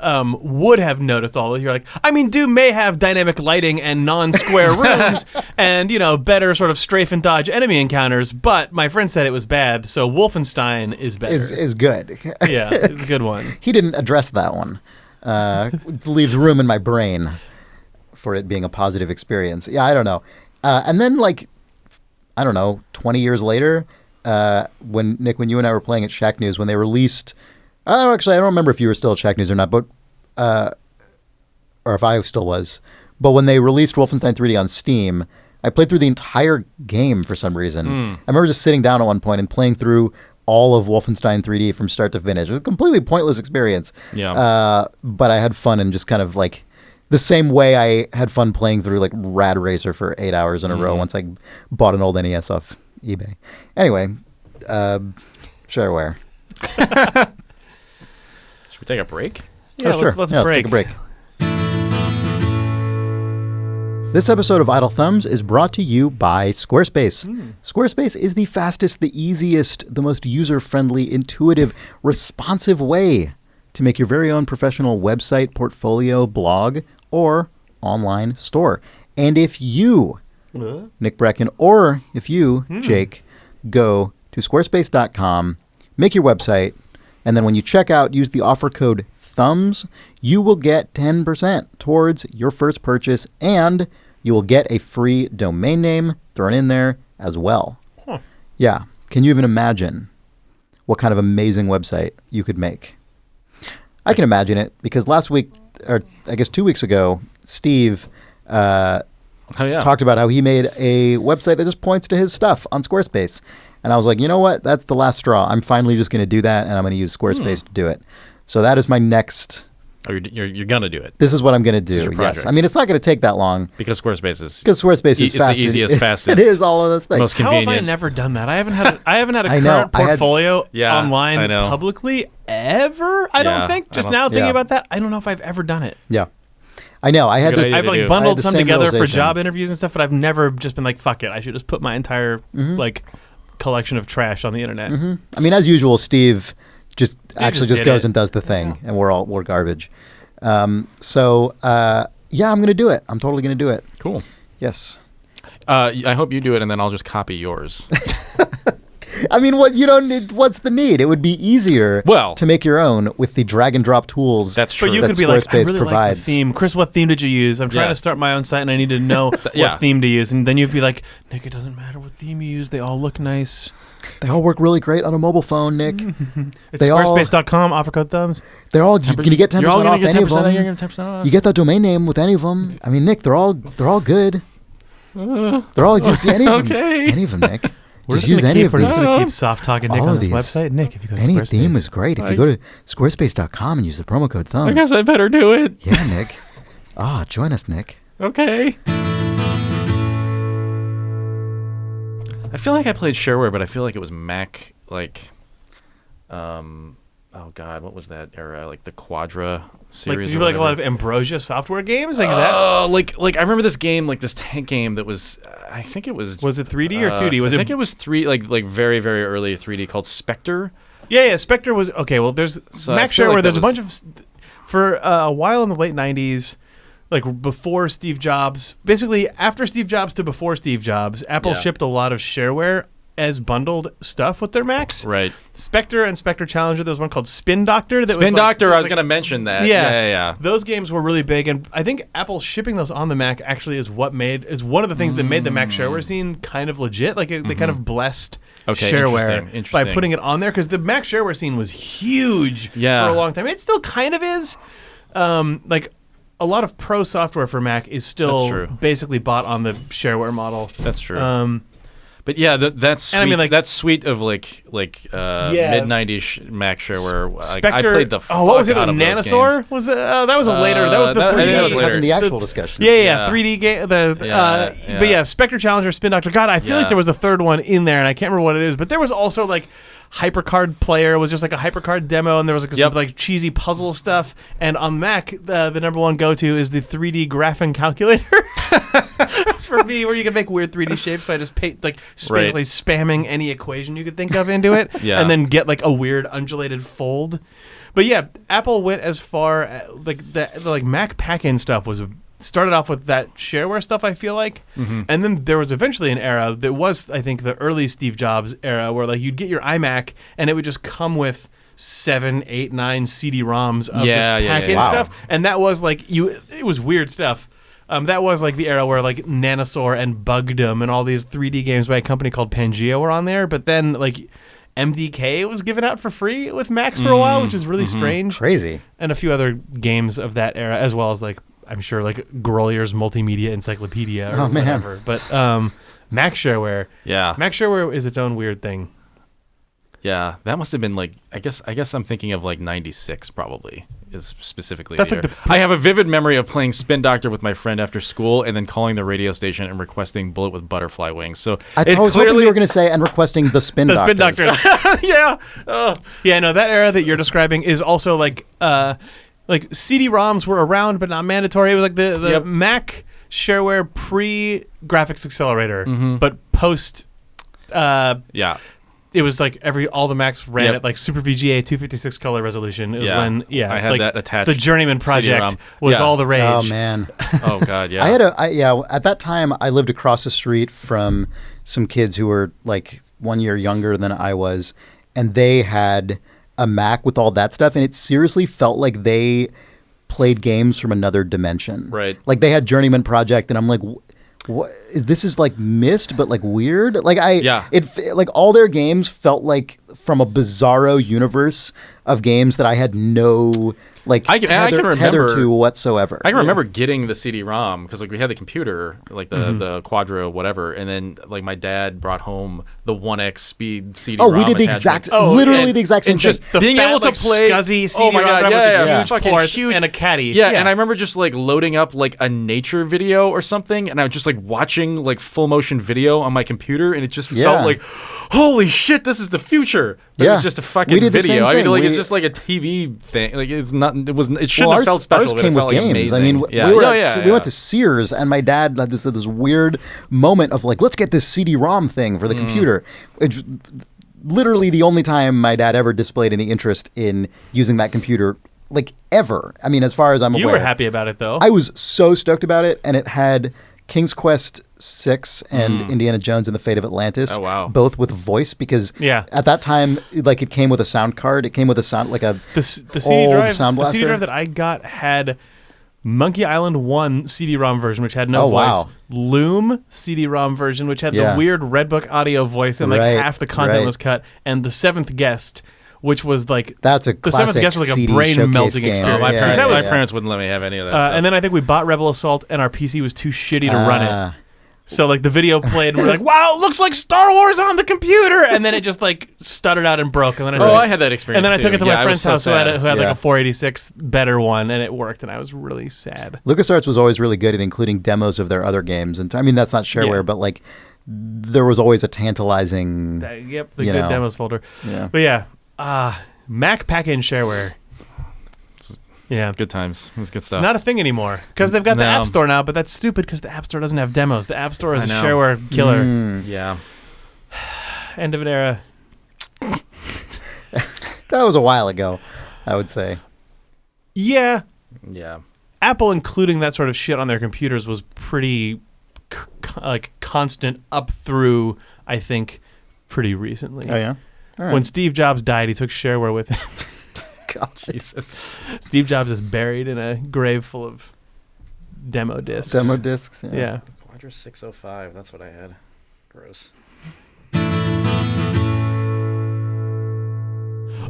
would have noticed all of. You're like, I mean, Doom may have dynamic lighting and non-square rooms, and better sort of strafe and dodge enemy encounters. But my friend said it was bad, so Wolfenstein is better. is good. Yeah, it's a good one. He didn't address that one. It leaves room in my brain for it being a positive experience. Yeah, I don't know. And then like, I don't know, 20 years later, when you and I were playing at Shack News, when they released, I don't remember if you were still at Shack News or not, but or if I still was. But when they released Wolfenstein 3D on Steam, I played through the entire game for some reason. I remember just sitting down at one point and playing through all of Wolfenstein 3D from start to finish. It was a completely pointless experience. Yeah. But I had fun, and just kind of like the same way I had fun playing through like Rad Racer for 8 hours in a row once I bought an old NES off eBay. Anyway, Shareware. Should we take a break? Yeah, sure. let's Let's break. take a break. This episode of Idle Thumbs is brought to you by Squarespace. Squarespace is the fastest, the easiest, the most user-friendly, intuitive, responsive way to make your very own professional website, portfolio, blog, or online store. And if you, Nick Brecken, or if you, Jake, go to squarespace.com, make your website, and then when you check out, use the offer code THUMBS, you will get 10% towards your first purchase, and you will get a free domain name thrown in there as well. Yeah. Can you even imagine what kind of amazing website you could make? I can imagine it because last week, or I guess 2 weeks ago, Steve talked about how he made a website that just points to his stuff on Squarespace. And I was like, you know what? That's the last straw. I'm finally just going to do that, and I'm going to use Squarespace to do it. So that is my next... Oh, you're gonna do it This is what I'm going to do, your yes. project. I mean, it's not going to take that long. because Squarespace is Is fast. the easiest, fastest, It is all of those things. most How have I convenient. never done that? I haven't had a I know. current portfolio Yeah, I online know. publicly ever. I don't Yeah, think. I Just don't- now thinking Yeah. about that, I don't know if I've ever done it. Yeah. I know. I had a good this. idea. I've to like do. I bundled had the some same together for realization. job interviews and stuff, but I've never just been like, fuck it, I should just put my entire like collection of trash on the internet. I mean, as usual, Steve just did goes it. and does the thing, and we're garbage. So yeah, I'm gonna do it. I'm totally gonna do it. Cool. Yes. I hope you do it, and then I'll just copy yours. I mean, what's the need? It would be easier to make your own with the drag and drop tools. That's true. But you that could be like, I Squarespace really provides. like the theme. Chris, what theme did you use? I'm trying to start my own site, and I need to know what theme to use. And then you'd be like, Nick, it doesn't matter what theme you use. They all look nice. They all work really great on a mobile phone, Nick. It's squarespace.com, offer code thumbs. They're all. Can you get 10% You're all off gonna get any of 10% them? You're gonna get 10% off. You get that domain name with any of them. I mean, Nick, they're all good. They're all just any of them. Okay. Any of them, Nick. We're Just just use any of going these. to keep soft talking Nick All on of this these. website. Nick, if you go to Any Squarespace. theme is great. If you go to squarespace.com and use the promo code thumbs. I guess I better do it. Yeah, Nick. Join us, Nick. Okay. I feel like I played Shareware, but I feel like it was Mac, oh God, what was that era? Like the Quadra series. Like, did you play like a lot of Ambrosia software games? Like, is that? Like I remember this game, like this tank game that was, I think it was. Was it 3D or 2D? I think it was like very, very early 3D called Spectre. Yeah. Spectre was okay. Well, there's So I Mac feel Shareware. like There's that a bunch of for a while in the late '90s, like before Steve Jobs. Basically, after Steve Jobs to before Steve Jobs, Apple shipped a lot of shareware as bundled stuff with their Macs. Right. Spectre and Spectre Challenger. There was one called Spin Doctor. Spin Doctor. I was going to mention that. Yeah. Those games were really big, and I think Apple shipping those on the Mac actually is one of the things that made the Mac shareware scene kind of legit. Like they kind of blessed shareware interesting. by putting it on there, because the Mac shareware scene was huge for a long time. It still kind of is. Like a lot of pro software for Mac is still basically bought on the shareware model. That's true. But yeah, that suite, I mean, like, that suite of mid '90s Mac shareware, I played the fuck what was it? out of those Nanosaur? games. Was it? That was a later. That was the 3D. I think that was later. Having the actual discussion. Yeah, 3D game. But yeah, Spectre Challenger, Spin Doctor. God, I feel like there was a third one in there, and I can't remember what it is. But there was also like HyperCard Player was just like a HyperCard demo, and there was like some like cheesy puzzle stuff. And on Mac, the number one go-to is the 3D graphing calculator. For me, where you can make weird 3D shapes by just basically spamming any equation you could think of into it, and then get like a weird undulated fold. But yeah, Apple went as far like Mac pack-in stuff started off with that shareware stuff, I feel like. And then there was eventually an era that was, I think, the early Steve Jobs era, where like you'd get your iMac and it would just come with 7, 8, 9 CD-ROMs of just pack-in stuff. And that was like it was weird stuff. That was like the era where like Nanosaur and Bugdom and all these 3D games by a company called Pangea were on there. But then like MDK was given out for free with Macs for a while, which is really strange. Crazy. And a few other games of that era, as well as like, I'm sure like Grolier's Multimedia Encyclopedia or whatever. But Mac Shareware. Yeah. Mac Shareware is its own weird thing. Yeah, that must have been like, I guess I'm thinking of like 96 probably is specifically. That's the like year. I have a vivid memory of playing Spin Doctor with my friend after school and then calling the radio station and requesting Bullet with Butterfly Wings. So I was hoping you were going to say and requesting the Spin Doctors. Spin Doctors. Yeah. Yeah, no, that era that you're describing is also like CD-ROMs were around but not mandatory. It was like the Mac Shareware pre-graphics accelerator, but post it was like all the Macs ran at like Super VGA 256 color resolution. It was when I had like that attached. The Journeyman project was all the rage. Oh man. Oh god, yeah. At that time I lived across the street from some kids who were like 1 year younger than I was, and they had a Mac with all that stuff, and it seriously felt like they played games from another dimension. Right. Like they had Journeyman project, and I'm like, what? This is like Myst, but like weird. Like like all their games felt like from a bizarro universe of games that I had no like tether to whatsoever. I can remember getting the CD-ROM because like we had the computer, like the Quadra whatever, and then like my dad brought home the 1x speed CD-ROM. Oh, we did the literally the exact same thing. Just being able to play scuzzy CD-ROM with huge huge and a caddy. Yeah, and I remember just like loading up like a nature video or something, and I was just like watching like full motion video on my computer, and it just felt like, holy shit, this is the future. It Yeah. was just a fucking We did the same video. I mean, thing. like We- it's just like a TV thing. Like it's not. It was. It shouldn't Well, have felt special. Ours but came it felt with like games. amazing. I mean, yeah. we were Oh, at, yeah, we went yeah. to Sears, and my dad had this weird moment of like, let's get this CD-ROM thing for the computer. It's literally the only time my dad ever displayed any interest in using that computer, like ever. I mean, as far as I'm You aware. were happy about it, though. I was so stoked about it, and it had King's Quest 6 and Indiana Jones and the Fate of Atlantis. Oh, wow. Both with voice, because Yeah. at that time, like, it came with a sound card. It came with a sound, like a the CD old drive, Sound the CD Blaster. drive that I got had Monkey Island 1 CD-ROM version, which had no Oh, voice. wow. Loom CD-ROM version, which had Yeah. the weird Redbook audio voice, and like Right, half the content right. was cut. And The Seventh Guest, which was like That's a The Seventh classic Guest was like a CD brain showcase melting game. experience. Oh, my Yeah, parents, that was- my parents wouldn't let me have any of that stuff. and then I think we bought Rebel Assault, and our PC was too shitty to run it. Ah. So like the video played, and we're like, "Wow, it looks like Star Wars on the computer!" And then it just like stuttered out and broke. And then I had that experience. And then I took too. it to Yeah, my I friend's was house so who had sad. like Yeah. a 486 better one, and it worked. And I was really sad. LucasArts was always really good at including demos of their other games. And I mean, that's not shareware, Yeah. but like there was always a tantalizing. Yep, the You good know. demos folder. Yeah. But yeah, Mac pack-in shareware. Yeah. Good times. It was good stuff. Not a thing anymore because they've got the No. App Store now, but that's stupid because the App Store doesn't have demos. The App Store is I a know. shareware killer. Yeah. End of an era. That was a while ago, I would say. Yeah, Yeah. Apple including that sort of shit on their computers was pretty like constant up through, I think, pretty recently. Oh, yeah? All right. When Steve Jobs died, he took shareware with him. God. Jesus. Steve Jobs is buried in a grave full of demo discs. Demo discs. Yeah. Quadra 605. That's what I had. Gross.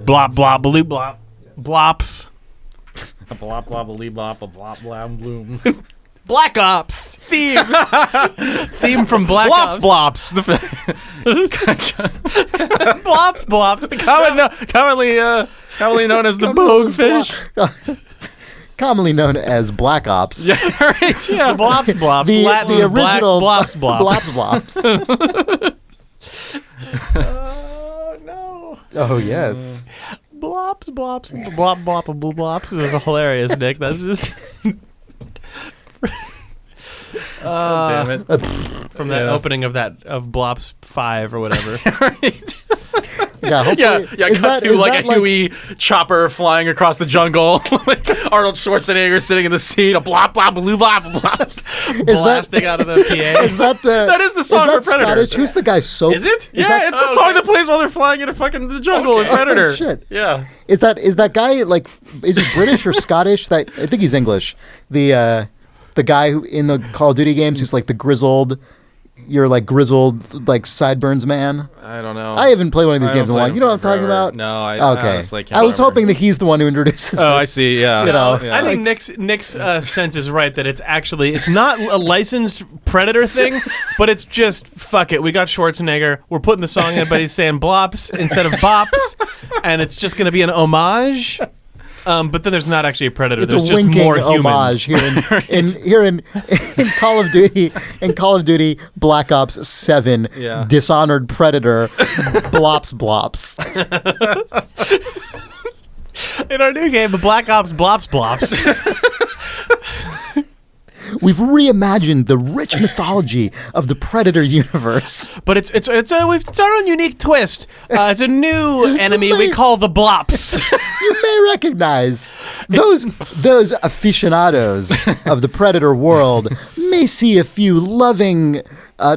Blop, blop, bloop, blop. Blops. A blop blop a lee blop a blop blop bloom. Black Ops theme. Theme from Black Blops Ops. blops. Blops, blops. Commonly known as the boguefish. Commonly known as Black Ops. Yeah, right. Yeah. The blops, blops. The, Latin the black original blops, blop. Blops. Oh, no. Oh, yes. Blops, blops, blop, blop, blop, blops. This is hilarious, Nick. That's just... Damn it. From that opening of Blops 5 or whatever. Right. Yeah, hopefully. Yeah, is cut that- to is like that a Huey chopper flying across the jungle. Like Arnold Schwarzenegger sitting in the seat, a blop, blop, blue, blop, blop. Blasting out of the PA. Is that That is the song that for Predator. Scottish? Who's the guy? So Is it? Yeah, that- it's the song that plays while they're flying in a fucking the jungle in Predator. Oh, shit. Yeah. Is that guy like? Is he British or Scottish? That I think he's English. The guy who in the Call of Duty games who's like the grizzled. You're like grizzled, like sideburns man. I don't know. I haven't played one of these I games in a haven't while. played You know what I'm them talking forever. about? No, I Okay. honestly can't I was remember. hoping that he's the one who introduces. Oh, I this. see. Yeah. You know, Yeah. I think Nick's sense is right that it's not a licensed Predator thing, but it's just fuck it. We got Schwarzenegger. We're putting the song in, but he's saying blops instead of bops, and it's just going to be an homage. But then there's not actually a Predator. It's There's a just winking more homage humans. here in Call of Duty. In Call of Duty, Black Ops 7, Yeah. Dishonored Predator, blops. In our new game, the Black Ops blops. We've reimagined the rich mythology of the Predator universe. But it's our own unique twist. It's a new enemy we call the blops. You may recognize those aficionados of the Predator world may see a few loving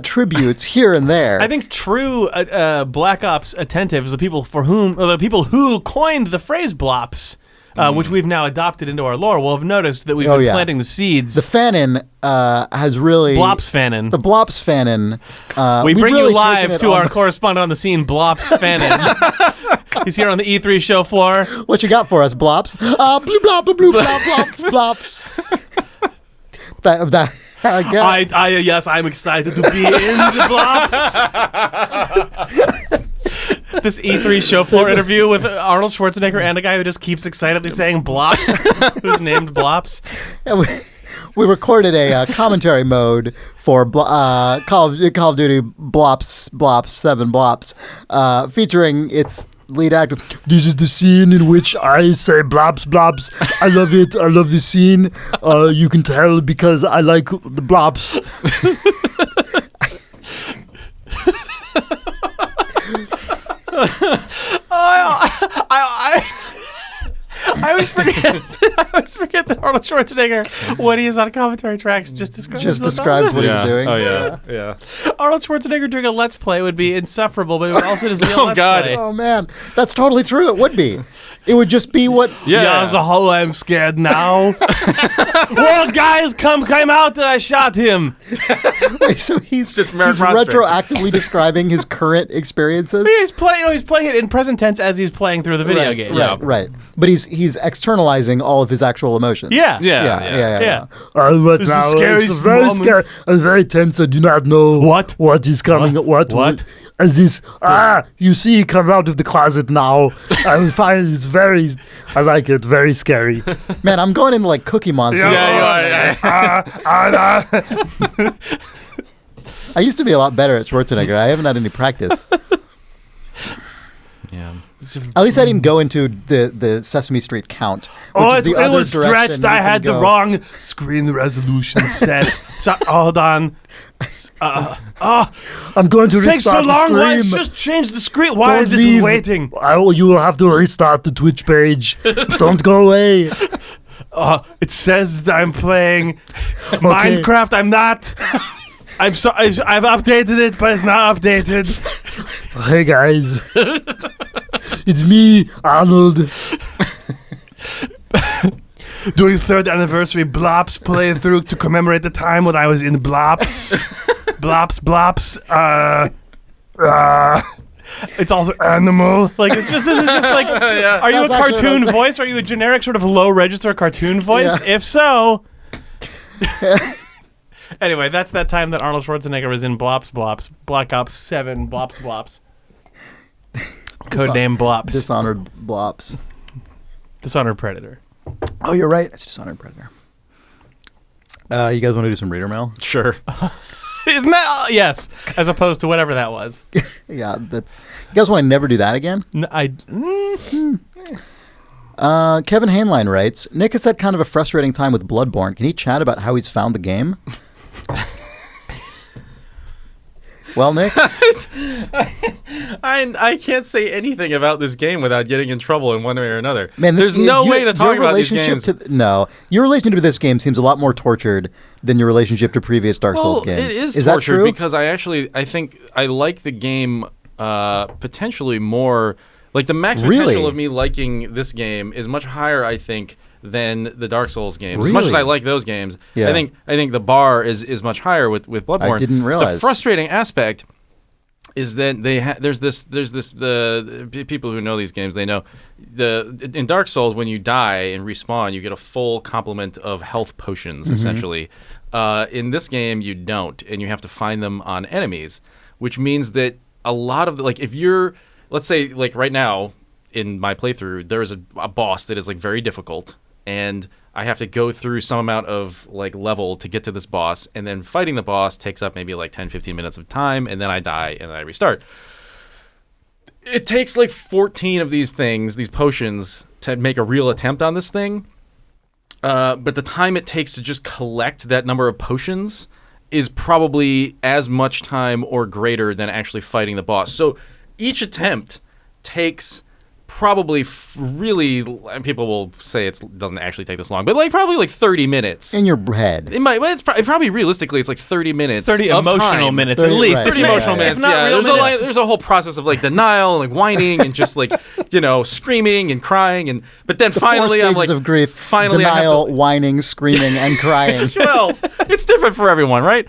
tributes here and there. I think true Black Ops attentives, the people who coined the phrase blops, which we've now adopted into our lore, will have noticed that we've been planting the seeds. the fanon has really Blops fanon. The Blops fanon. We we've bring really you live taken it to on our correspondent on the scene, Blops fanon. He's here on the E3 show floor. What you got for us, Blops? Blue blop, blue blop, blops. Yes, I'm excited to be in the Blops. This E3 show floor interview with Arnold Schwarzenegger and a guy who just keeps excitedly saying Blops, who's named Blops. We recorded a commentary mode for Call of Duty Blops 7 Blops, featuring its lead actor. This is the scene in which I say blops, blops. I love it. I love this scene. You can tell because I like the blops. I always forget that Arnold Schwarzenegger, when he is on commentary tracks, just describes what he's doing. Oh yeah. Arnold Schwarzenegger doing a Let's Play would be insufferable, but it would also just be a Let's Play. Oh man, that's totally true. It would be. It would just be what. Yeah, as a whole, I'm scared now. Well, guys, came out that I shot him. Wait, so he's Mark Rothschild. retroactively describing his current experiences. He's playing it in present tense as he's playing through the video game. Right. But he's externalizing all of his actual emotions. Yeah. Yeah. This is a scary moment. Scary. I'm very tense. I do not know what is coming. What? As this, you see, he comes out of the closet now. I find it's very, I like it, very scary. Man, I'm going into like Cookie Monster. I used to be a lot better at Schwarzenegger. I haven't had any practice. Yeah. At least I didn't go into the Sesame Street count. It was stretched. I had the wrong screen resolution set. So, hold on. I'm going to restart the stream. Takes so long. Why just change the screen? Why is it waiting? You will have to restart the Twitch page. Don't go away. It says that I'm playing Minecraft. I'm not. I've updated it, but it's not updated. Hey guys, it's me, Arnold. Doing 3rd anniversary BLOPS playthrough to commemorate the time when I was in BLOPS. BLOPS. It's also animal. Like this is just like. Are you a cartoon voice? Are you a generic sort of low register cartoon voice? Yeah. If so. Anyway, that's that time that Arnold Schwarzenegger was in BLOPS, Black Ops 7, BLOPS. Codename BLOPS. Dishonored BLOPS. Dishonored Predator. Oh, you're right. It's Dishonored Predator. You guys want to do some reader mail? Sure. Isn't that yes? As opposed to whatever that was. Yeah, that's. You guys want to never do that again? Kevin Hainline writes, Nick has had kind of a frustrating time with Bloodborne. Can he chat about how he's found the game? Well, Nick? I can't say anything about this game without getting in trouble in one way or another. Man, there's no way to talk about these games. No. Your relationship to this game seems a lot more tortured than your relationship to previous Dark Souls games. It is that tortured true? because I think I like the game potentially more. Like the max potential of me liking this game is much higher, I think, than the Dark Souls games. Really? As much as I like those games, yeah. I think the bar is much higher with Bloodborne. I didn't realize. The frustrating aspect is that there's this people who know these games, they know in Dark Souls when you die and respawn you get a full complement of health potions essentially. In this game you don't, and you have to find them on enemies, which means that a lot of if you're, let's say, like right now in my playthrough, there is a boss that is like very difficult, and I have to go through some amount of like level to get to this boss, and then fighting the boss takes up maybe like 10-15 minutes of time, and then I die and then I restart. It takes like 14 of these potions, to make a real attempt on this thing. But the time it takes to just collect that number of potions is probably as much time or greater than actually fighting the boss. So each attempt takes probably really, and people will say it doesn't actually take this long, but probably 30 minutes. In your head. It might, well, probably realistically, it's 30 minutes. 30 of emotional time. minutes, 30, at least. Right. 30 emotional minutes, yeah. There's a whole process of denial and whining and just screaming and crying, but then finally four I'm stages of grief. Finally denial, I have to, whining, screaming, and crying. Well, it's different for everyone, right?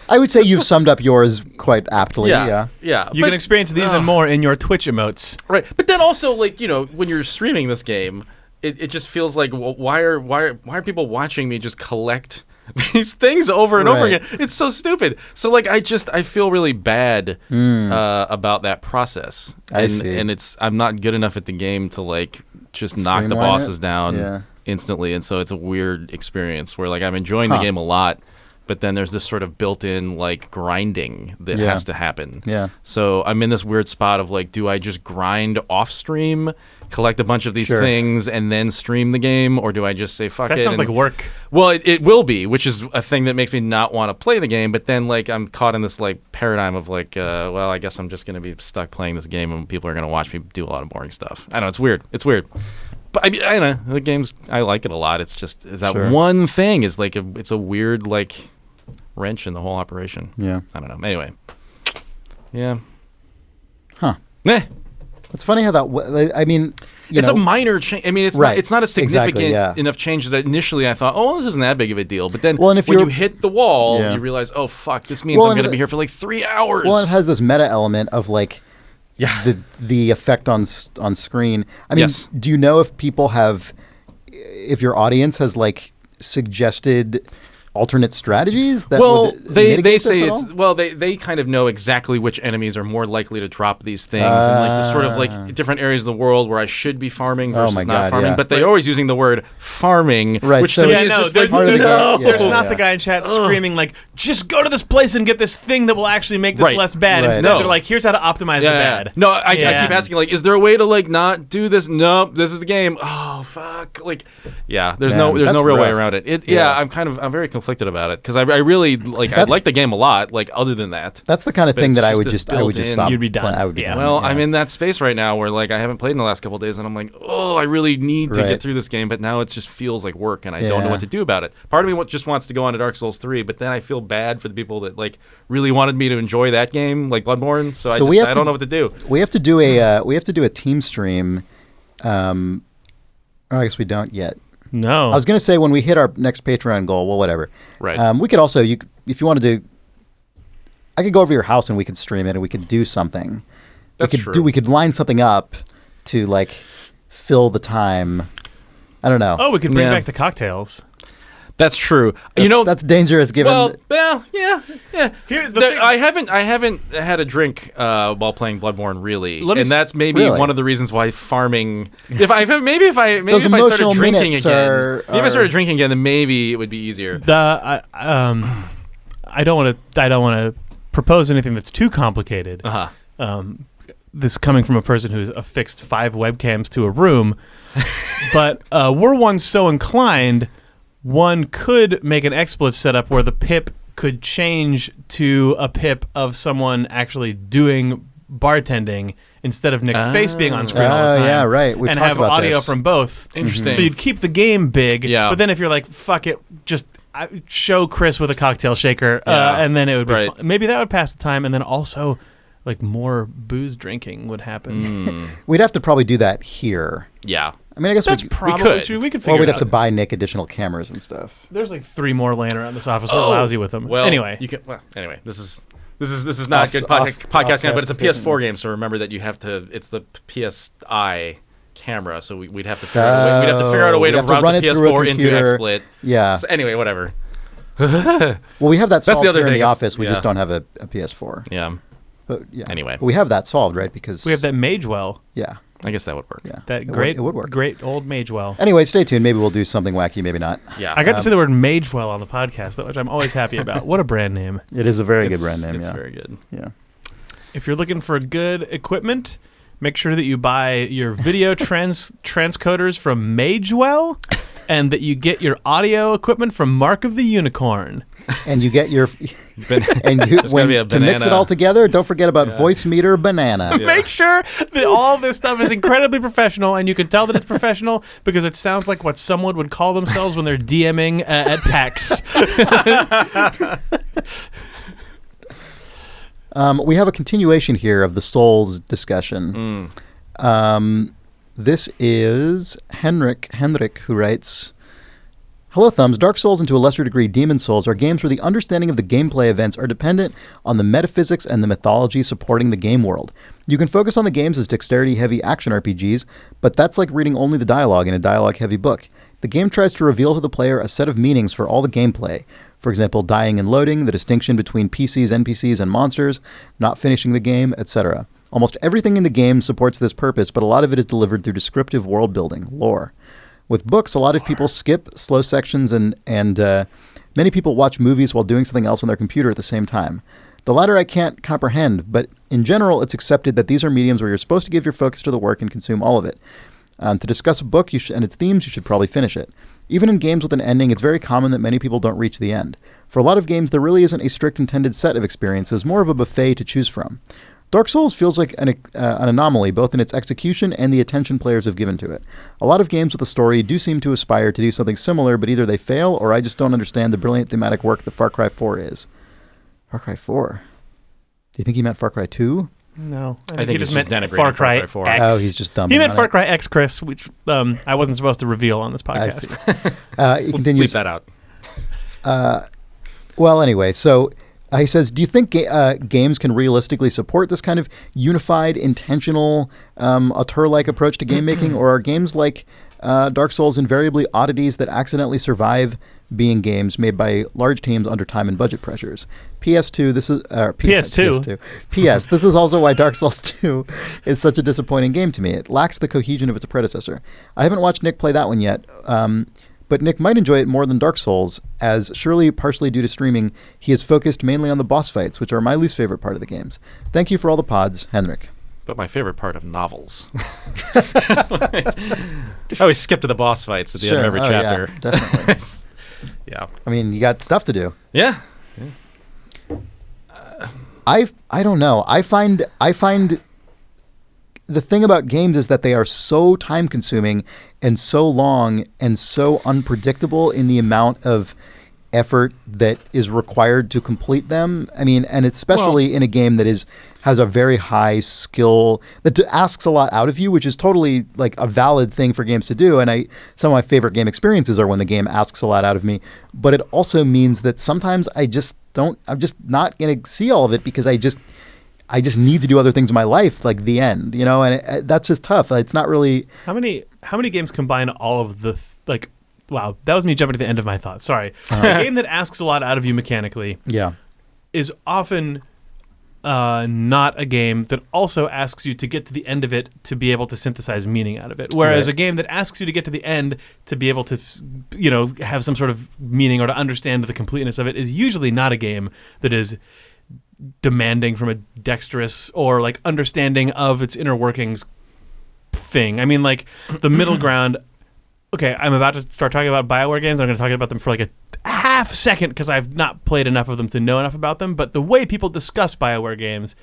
I would say you've summed up yours quite aptly. Yeah. You can experience these and more in your Twitch emotes. Right, but then also when you're streaming this game, it just feels like, well, why are people watching me just collect these things over and over again? It's so stupid. So I feel really bad about that process. I see. And I'm not good enough at the game to just knock the bosses down instantly, and so it's a weird experience where I'm enjoying the game a lot, but then there's this sort of built-in like grinding that Yeah. has to happen. Yeah. So I'm in this weird spot of like, do I just grind off stream, collect a bunch of these Sure. things, and then stream the game, or do I just say fuck That it? sounds like and- work. Well, it will be, which is a thing that makes me not want to play the game. But then, like, I'm caught in this like paradigm of like, well, I guess I'm just gonna be stuck playing this game, and people are gonna watch me do a lot of boring stuff. I know it's weird. It's weird, but I know the game's. I like it a lot. It's just is that Sure. one thing is like it's a weird like wrench in the whole operation. Yeah. I don't know. Anyway, yeah. Huh. Eh. It's funny how that. I mean, It's a minor change. I mean, it's Right. not. It's not a significant Exactly, yeah. enough change that initially I thought, oh, this isn't that big of a deal. But then, Well, and if when you you're- hit the wall, Yeah. you realize, oh fuck, this means Well, I'm and going to it- be here for like 3 hours. Well, it has this meta element of like Yeah. the effect on screen. I mean, Yes. do you know if people have, if your audience has like suggested alternate strategies that well, would they mitigate this say at it's all? well, they kind of know exactly which enemies are more likely to drop these things, and like the sort of like different areas of the world where I should be farming versus my not God, farming. yeah. But they're always using the word farming, Right, which so to me it's- is Yeah, no, just there- like part of the there's, game. there's Yeah, not yeah. the guy in chat screaming like, just go to this place and get this thing that will actually make this Right. less bad. Right. Instead, No. they're like, here's how to optimize the bad. No, I Yeah. keep asking, like, is there a way to like not do this? Nope, this is the game. Oh fuck, like, yeah, there's no Man, that's real way rough. around it. Yeah. I'm very conflicted about it because I really like I That's- like the game a lot. Like, other than that, That's the kind of But thing it's that I just would this just built-in- stop. You'd be done. I would be Yeah. done. well, yeah. I'm in that space right now where like I haven't played in the last couple of days, and I'm like, oh, I really need to Right. get through this game, but now it just feels like work, and I don't know Yeah. what to do about it. Part of me just wants to go on to Dark Souls 3, but then I feel bad for the people that like really wanted me to enjoy that game, like Bloodborne. So So we have I to- don't know what to do. We have to do a team stream. Or I guess we don't yet. No. I was gonna say when we hit our next Patreon goal, well, whatever. Right. We could also, if you wanted to, I could go over to your house and we could stream it and we could do something. That's we could true. We could line something up to like fill the time. I don't know. Oh, we could bring Yeah. back the cocktails. That's true. You know, that's dangerous. Given well, yeah. Here, the thing- I haven't had a drink while playing Bloodborne really, Let me and s- that's maybe Really? one of the reasons why farming. If I started emotional drinking minutes again, are- maybe if I started drinking again, then maybe it would be easier. I don't want to propose anything that's too complicated. Uh huh. This coming from a person who's affixed 5 webcams to a room, but were one so inclined, one could make an XSplit setup where the pip could change to a pip of someone actually doing bartending instead of Nick's face being on screen all the Oh, time. yeah, right. We've and talked have about audio this. from both. Interesting. So you'd keep the game big, Yeah. but then if you're like, fuck it, just show Chris with a cocktail shaker, Yeah. and then it would be Right. fun. Maybe that would pass the time, and then also like more booze drinking would happen. we'd have to probably do that here. Yeah. I mean, I guess That's we probably could. true. We could or figure we'd it have to out. buy Nick additional cameras and stuff. There's like 3 more laying around this office. We're lousy with them. Well, Anyway, you can. Well, anyway, this is not Off- good off- podcasting, but it's a off-cast PS4 game, so remember that you have to. It's the PSI camera, so we'd have to figure out a way. We'd have to figure out a way we'd to have to route run the it through a PS4 into computer. XSplit. Yeah. So anyway, whatever. Well, we have that That's the solved other here in thing, the it's- office. We yeah. just don't have a PS4. Yeah. But yeah. Anyway. But we have that solved, right? Because we have that Magewell, Yeah. I guess that would work. Yeah. that It would work. great old Magewell. Anyway, stay tuned. Maybe we'll do something wacky. Maybe not. Yeah. I got to say the word Magewell on the podcast, which I'm always happy about. What a brand name! It is a very good It's- brand name. It's Yeah. very good. Yeah. If you're looking for good equipment, make sure that you buy your video transcoders from Magewell, and that you get your audio equipment from Mark of the Unicorn. And you get your Ban- and you There's gotta be a to mix it banana. all together. Don't forget about voice meter banana. Yeah. Make sure that all this stuff is incredibly professional, and you can tell that it's professional because it sounds like what someone would call themselves when they're DMing at PAX. We have a continuation here of the Souls discussion. This is Henrik who writes, "Hello, Thumbs. Dark Souls and to a lesser degree Demon Souls are games where the understanding of the gameplay events are dependent on the metaphysics and the mythology supporting the game world. You can focus on the games as dexterity-heavy action RPGs, but that's like reading only the dialogue in a dialogue-heavy book. The game tries to reveal to the player a set of meanings for all the gameplay. For example, dying and loading, the distinction between PCs, NPCs, and monsters, not finishing the game, etc. Almost everything in the game supports this purpose, but a lot of it is delivered through descriptive world building, lore. With books, a lot of people skip slow sections and Many people watch movies while doing something else on their computer at the same time. The latter I can't comprehend, but in general, it's accepted that these are mediums where you're supposed to give your focus to the work and consume all of it. To discuss a book and its themes, you should probably finish it. Even in games with an ending, it's very common that many people don't reach the end. For a lot of games, there really isn't a strict intended set of experiences, more of a buffet to choose from. Dark Souls feels like an anomaly, both in its execution and the attention players have given to it. A lot of games with a story do seem to aspire to do something similar, but either they fail, or I just don't understand the brilliant thematic work that Far Cry 4 is. Far Cry 4? Do you think he meant Far Cry 2? No, I think he just meant denigrating Far Cry 4. X. Oh, he's just dumping He meant on Far it. Cry X, Chris, which I wasn't supposed to reveal on this podcast. He We'll continues. bleep that out. Well, anyway, so he says, do you think games can realistically support this kind of unified, intentional, auteur-like approach to game making, or are games like Dark Souls invariably oddities that accidentally survive being games made by large teams under time and budget pressures? PS2, this is PS2. PS, this is also why Dark Souls 2 is such a disappointing game to me. It lacks the cohesion of its predecessor. I haven't watched Nick play that one yet, but Nick might enjoy it more than Dark Souls, as surely partially due to streaming, he is focused mainly on the boss fights, which are my least favorite part of the games. Thank you for all the pods, Henrik. But my favorite part of novels. I always skip to the boss fights at the end of every chapter. Yeah, definitely. Yeah. I mean, you got stuff to do. Yeah. I don't know. I find the thing about games is that they are so time consuming and so long and so unpredictable in the amount of effort that is required to complete them. I mean, and especially in a game that has a very high skill that asks a lot out of you, which is totally like a valid thing for games to do. And some of my favorite game experiences are when the game asks a lot out of me. But it also means that sometimes I'm just not going to see all of it because I just need to do other things in my life, like the end, you know, and that's just tough. It's not really. How many games combine all of the Wow, that was me jumping to the end of my thought. Sorry. A game that asks a lot out of you mechanically is often not a game that also asks you to get to the end of it to be able to synthesize meaning out of it. Whereas a game that asks you to get to the end to be able to, have some sort of meaning or to understand the completeness of it is usually not a game that is demanding from a dexterous or like understanding of its inner workings thing. I mean, like the middle ground. Okay, I'm about to start talking about BioWare games. I'm going to talk about them for like a half second because I've not played enough of them to know enough about them. But the way people discuss BioWare games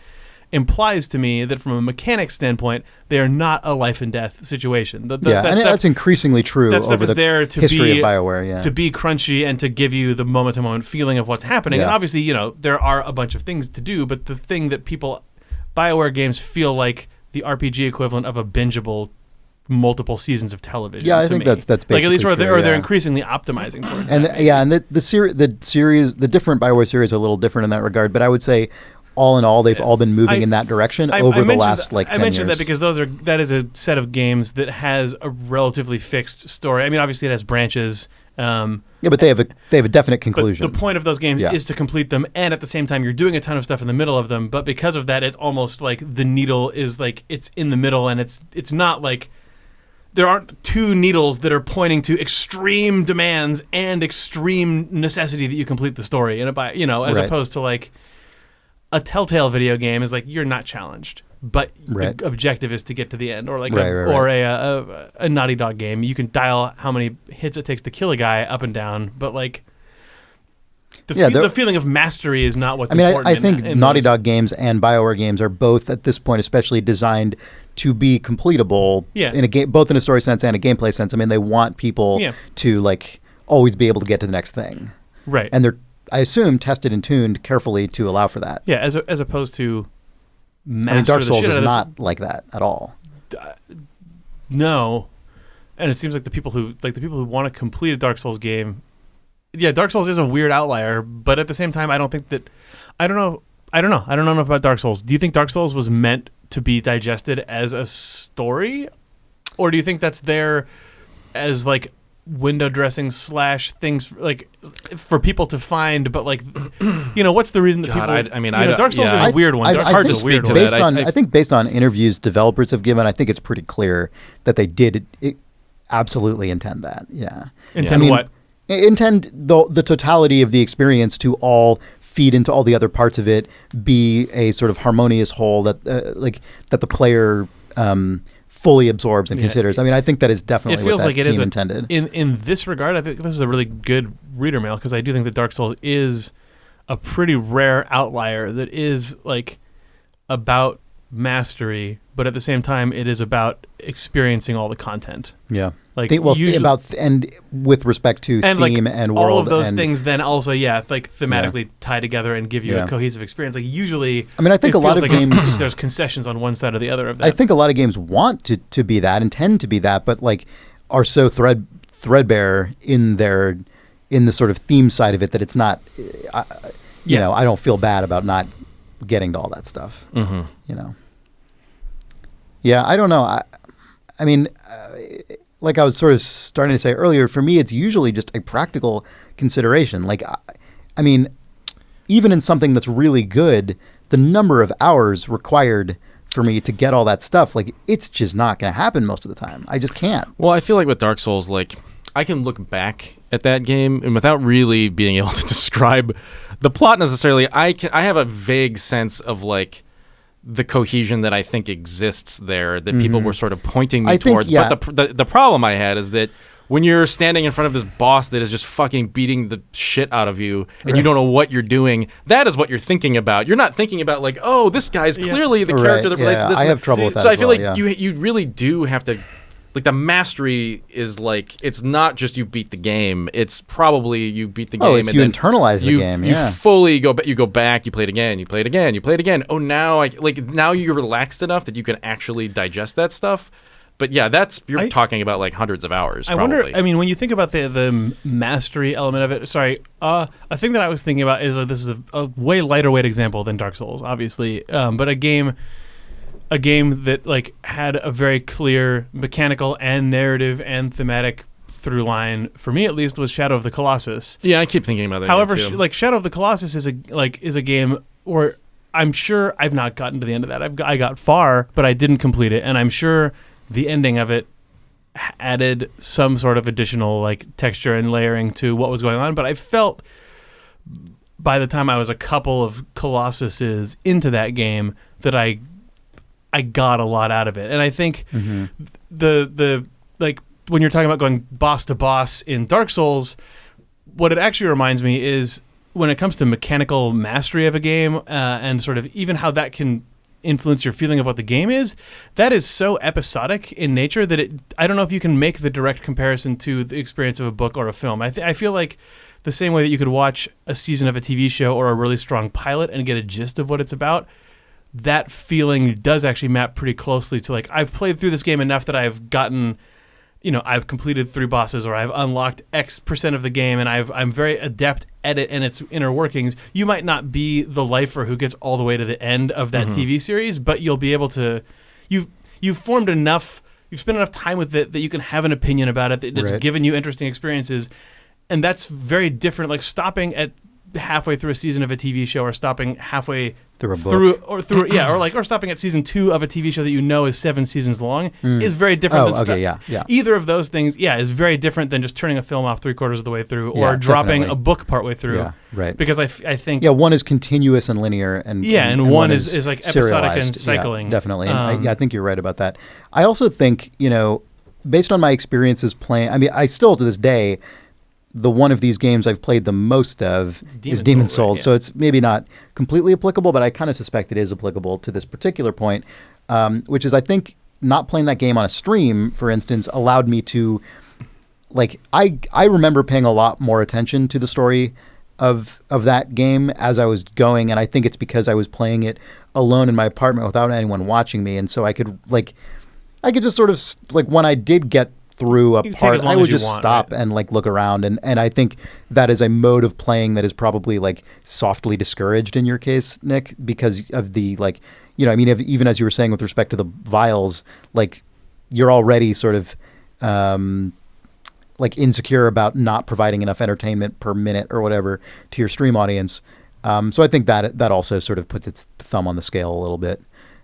implies to me that from a mechanics standpoint, they are not a life and death situation. That's increasingly true that stuff over is the there to history of BioWare, to be crunchy and to give you the moment-to-moment feeling of what's happening. And obviously, there are a bunch of things to do, but the thing that BioWare games feel like the RPG equivalent of a bingeable multiple seasons of television. Yeah, I think that's basically like at least true, they're increasingly optimizing towards and that. And the series, the different BioWare series are a little different in that regard. But I would say, all in all, they've all been moving in that direction over the last 10 years. I mentioned that because that is a set of games that has a relatively fixed story. I mean, obviously it has branches. But they have a definite conclusion. But the point of those games is to complete them, and at the same time, you're doing a ton of stuff in the middle of them. But because of that, it's almost like the needle is like it's in the middle, and it's not like. There aren't two needles that are pointing to extreme demands and extreme necessity that you complete the story, as opposed to like a Telltale video game is like you're not challenged, but the objective is to get to the end, or like a Naughty Dog game. You can dial how many hits it takes to kill a guy up and down, but like the feeling of mastery is not what's important. I think Naughty Dog games and BioWare games are both at this point especially designed to be completable in a game, both in a story sense and a gameplay sense. I mean, they want people to like always be able to get to the next thing, right? And they're, I assume, tested and tuned carefully to allow for that. Yeah, as opposed to Dark Souls is not like that at all. No, and it seems like the people who want to complete a Dark Souls game. Yeah, Dark Souls is a weird outlier, but at the same time, I don't know enough about Dark Souls. Do you think Dark Souls was meant to be digested as a story, or do you think that's there as like window dressing / things like for people to find? But like, what's the reason that people? Dark Souls is a weird one. It's hard to speak to that. I think based on interviews developers have given, I think it's pretty clear that they did absolutely intend that. Yeah. Intend what? intend the totality of the experience to all feed into all the other parts of it, be a sort of harmonious whole that that the player fully absorbs and considers. I mean, I think that is definitely what that team intended. In this regard, I think this is a really good reader mail, because I do think that Dark Souls is a pretty rare outlier that is like about mastery, but at the same time, it is about experiencing all the content. Yeah. Like and with respect to and theme like and world, all of those and things, then also like thematically tie together and give you a cohesive experience. Like usually, I mean, I think a lot of games there's concessions on one side or the other of that. I think a lot of games want to be that and tend to be that, but like are so threadbare in the sort of theme side of it that it's not. You know, I don't feel bad about not getting to all that stuff. Mm-hmm. You know. Yeah, I don't know. I mean. Like I was sort of starting to say earlier, for me, it's usually just a practical consideration. Like, I mean, even in something that's really good, the number of hours required for me to get all that stuff, like, it's just not going to happen most of the time. I just can't. Well, I feel like with Dark Souls, like, I can look back at that game and without really being able to describe the plot necessarily, I have a vague sense of, like, the cohesion that I think exists there that people were sort of pointing me towards. But the problem I had is that when you're standing in front of this boss that is just fucking beating the shit out of you and you don't know what you're doing, that is what you're thinking about. You're not thinking about like, oh, this guy's clearly the character that relates to this. I have trouble with that. So I feel like you really do have to. Like the mastery is like it's not just you beat the game. It's probably you beat the game and you internalize the game. You fully go back. You play it again. You play it again. You play it again. Oh, now now you're relaxed enough that you can actually digest that stuff. But yeah, you're talking about like hundreds of hours. I wonder. I mean, when you think about the mastery element of it, sorry, a thing that I was thinking about is this is a way lighter weight example than Dark Souls, obviously, but a game that like had a very clear mechanical and narrative and thematic through line, for me at least, was Shadow of the Colossus. Yeah, I keep thinking about that. However, like Shadow of the Colossus is a game where I'm sure I've not gotten to the end of that. I got far, but I didn't complete it, and I'm sure the ending of it added some sort of additional like texture and layering to what was going on. But I felt by the time I was a couple of Colossuses into that game that I got a lot out of it. And I think the like when you're talking about going boss to boss in Dark Souls, what it actually reminds me is when it comes to mechanical mastery of a game and sort of even how that can influence your feeling of what the game is, that is so episodic in nature that I don't know if you can make the direct comparison to the experience of a book or a film. I feel like the same way that you could watch a season of a TV show or a really strong pilot and get a gist of what it's about, that feeling does actually map pretty closely to like I've played through this game enough that I've gotten, I've completed 3 bosses or I've unlocked X% of the game and I'm very adept at it and its inner workings. You might not be the lifer who gets all the way to the end of that TV series, but you'll be able to. You've formed enough. You've spent enough time with it that you can have an opinion about it. That it's given you interesting experiences, and that's very different. Like stopping at halfway through a season of a TV show or stopping halfway through a book. or stopping at season 2 of a TV show that you know is 7 seasons long is very different than either of those things is very different than just turning a film off 3/4 of the way through or dropping a book partway through because I think one is continuous and linear and one is like episodic and cycling definitely and I think you're right about that. I also think based on my experiences playing, I mean I still to this day the one of these games I've played the most of is Demon's Souls. Right, so it's maybe not completely applicable, but I kind of suspect it is applicable to this particular point, which is I think not playing that game on a stream, for instance, allowed me to, like, I remember paying a lot more attention to the story of that game as I was going, and I think it's because I was playing it alone in my apartment without anyone watching me, and so I could just sort of, like, when I did get through a part, I would just stop and like look around, and I think that is a mode of playing that is probably like softly discouraged in your case, Nick, because of the like, I mean, even as you were saying with respect to the vials, like you're already sort of like insecure about not providing enough entertainment per minute or whatever to your stream audience. So I think that also sort of puts its thumb on the scale a little bit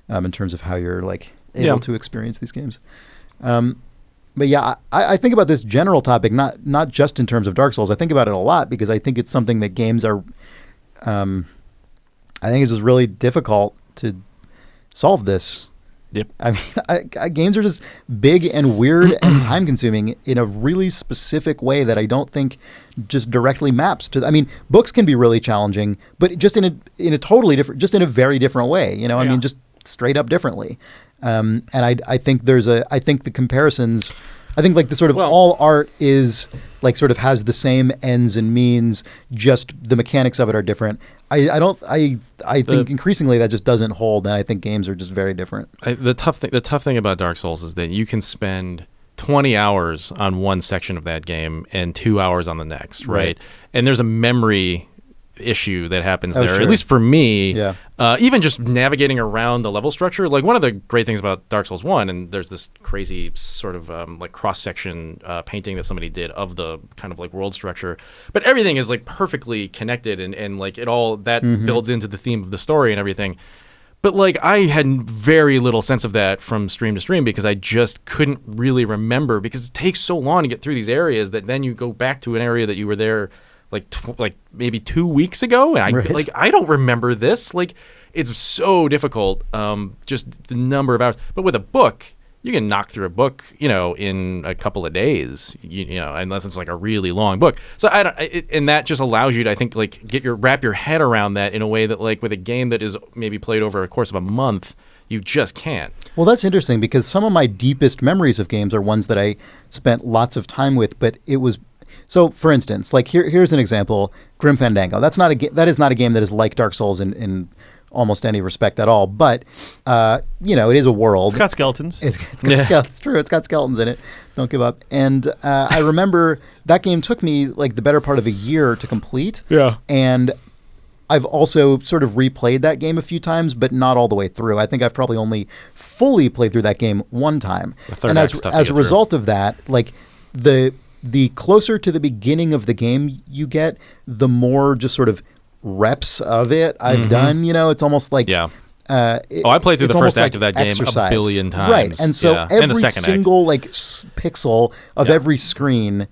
in terms of how you're like able to experience these games. But yeah, I think about this general topic, not just in terms of Dark Souls. I think about it a lot because I think it's something that games are. I think it's just really difficult to solve this. Yep. I mean, games are just big and weird and time consuming in a really specific way that I don't think just directly maps to. I mean, books can be really challenging, but just in a totally different, just in a very different way. You know, I mean, just straight up differently. And I think I think the comparisons. I think like the sort of all art is like sort of has the same ends and means, just the mechanics of it are different. I think increasingly that just doesn't hold, and I think games are just very different. The tough thing about Dark Souls is that you can spend 20 hours on one section of that game and 2 hours on the next, right? And there's a memory issue that happens there, at least for me. Yeah. Even just navigating around the level structure, like one of the great things about Dark Souls 1, and there's this crazy sort of like cross-section painting that somebody did of the kind of like world structure, but everything is like perfectly connected and like it all that builds into the theme of the story and everything. But like I had very little sense of that from stream to stream because I just couldn't really remember, because it takes so long to get through these areas that then you go back to an area that you were there like maybe 2 weeks ago, and I don't remember this. Like, it's so difficult, just the number of hours. But with a book, you can knock through a book, you know, in a couple of days, you know, unless it's like a really long book. So and that just allows you to, I think, like wrap your head around that in a way that, like, with a game that is maybe played over a course of a month, you just can't. Well, that's interesting because some of my deepest memories of games are ones that I spent lots of time with, but it was. So, for instance, like here's an example: Grim Fandango. That is not a game that is like Dark Souls in almost any respect at all. But you know, it is a world. It's got skeletons. It's got skeletons. It's true. It's got skeletons in it. Don't give up. And I remember that game took me like the better part of a year to complete. Yeah. And I've also sort of replayed that game a few times, but not all the way through. I think I've probably only fully played through that game one time. And as a result of that, like the closer to the beginning of the game you get, the more just sort of reps of it I've done. You know, it's almost like I played through the first act of that game a billion times. Right, and so every single like pixel of every screen,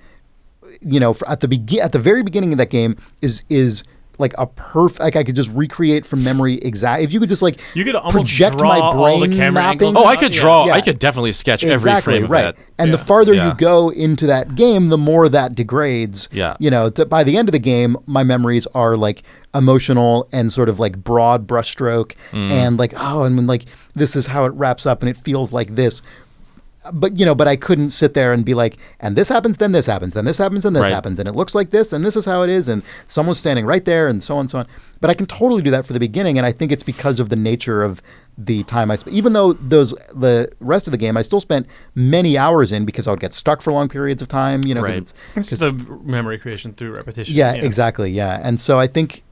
you know, at the very beginning of that game is like a perfect. Like I could just recreate from memory exactly. If you could just like you could almost project draw my brain all the camera mapping. angles. Oh, I could draw. Yeah. I could definitely sketch every frame of that. And the farther you go into that game, the more that degrades. Yeah. You know, by the end of the game, my memories are like emotional and sort of like broad brushstroke and like, oh, and when like this is how it wraps up and it feels like this. But, you know, but I couldn't sit there and be like, and this happens, then this happens, then this happens, and this happens, and it looks like this, and this is how it is, and someone's standing right there, and so on and so on. But I can totally do that for the beginning, and I think it's because of the nature of the time I spent. Even though the rest of the game I still spent many hours in because I would get stuck for long periods of time, you know. It's the memory creation through repetition. Yeah, exactly, yeah. And so I think...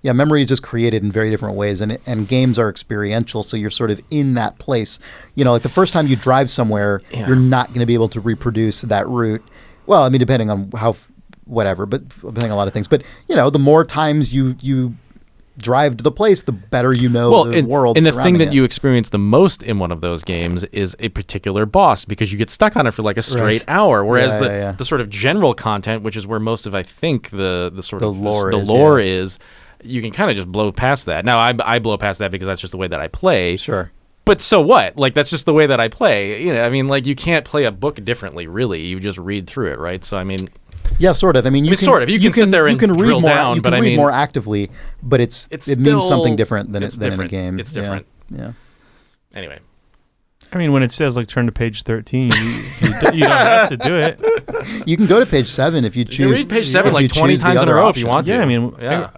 memory is just created in very different ways, and games are experiential, so you're sort of in that place. You know, like the first time you drive somewhere, you're not going to be able to reproduce that route. Well, I mean, depending on whatever, but depending on a lot of things. But, you know, the more times you drive to the place, the better you know the world. And the thing that you experience the most in one of those games is a particular boss, because you get stuck on it for like a straight hour. Whereas the sort of general content, which is where most of, I think, the lore is, you can kind of just blow past that. Now, I blow past that because that's just the way that I play. Sure. But so what? Like, that's just the way that I play. You know, I mean, like, you can't play a book differently, really. You just read through it, right? So, I mean... Yeah, sort of. I mean, you can sit there and drill down, but I mean... You can read more actively, but it means something different than in a game. It's different. Yeah. Anyway. I mean, when it says, like, turn to page 13, you don't have to do it. You can go to page 7 if you choose. You can read page 7 like 20 times in a row if you want to. Yeah, I mean,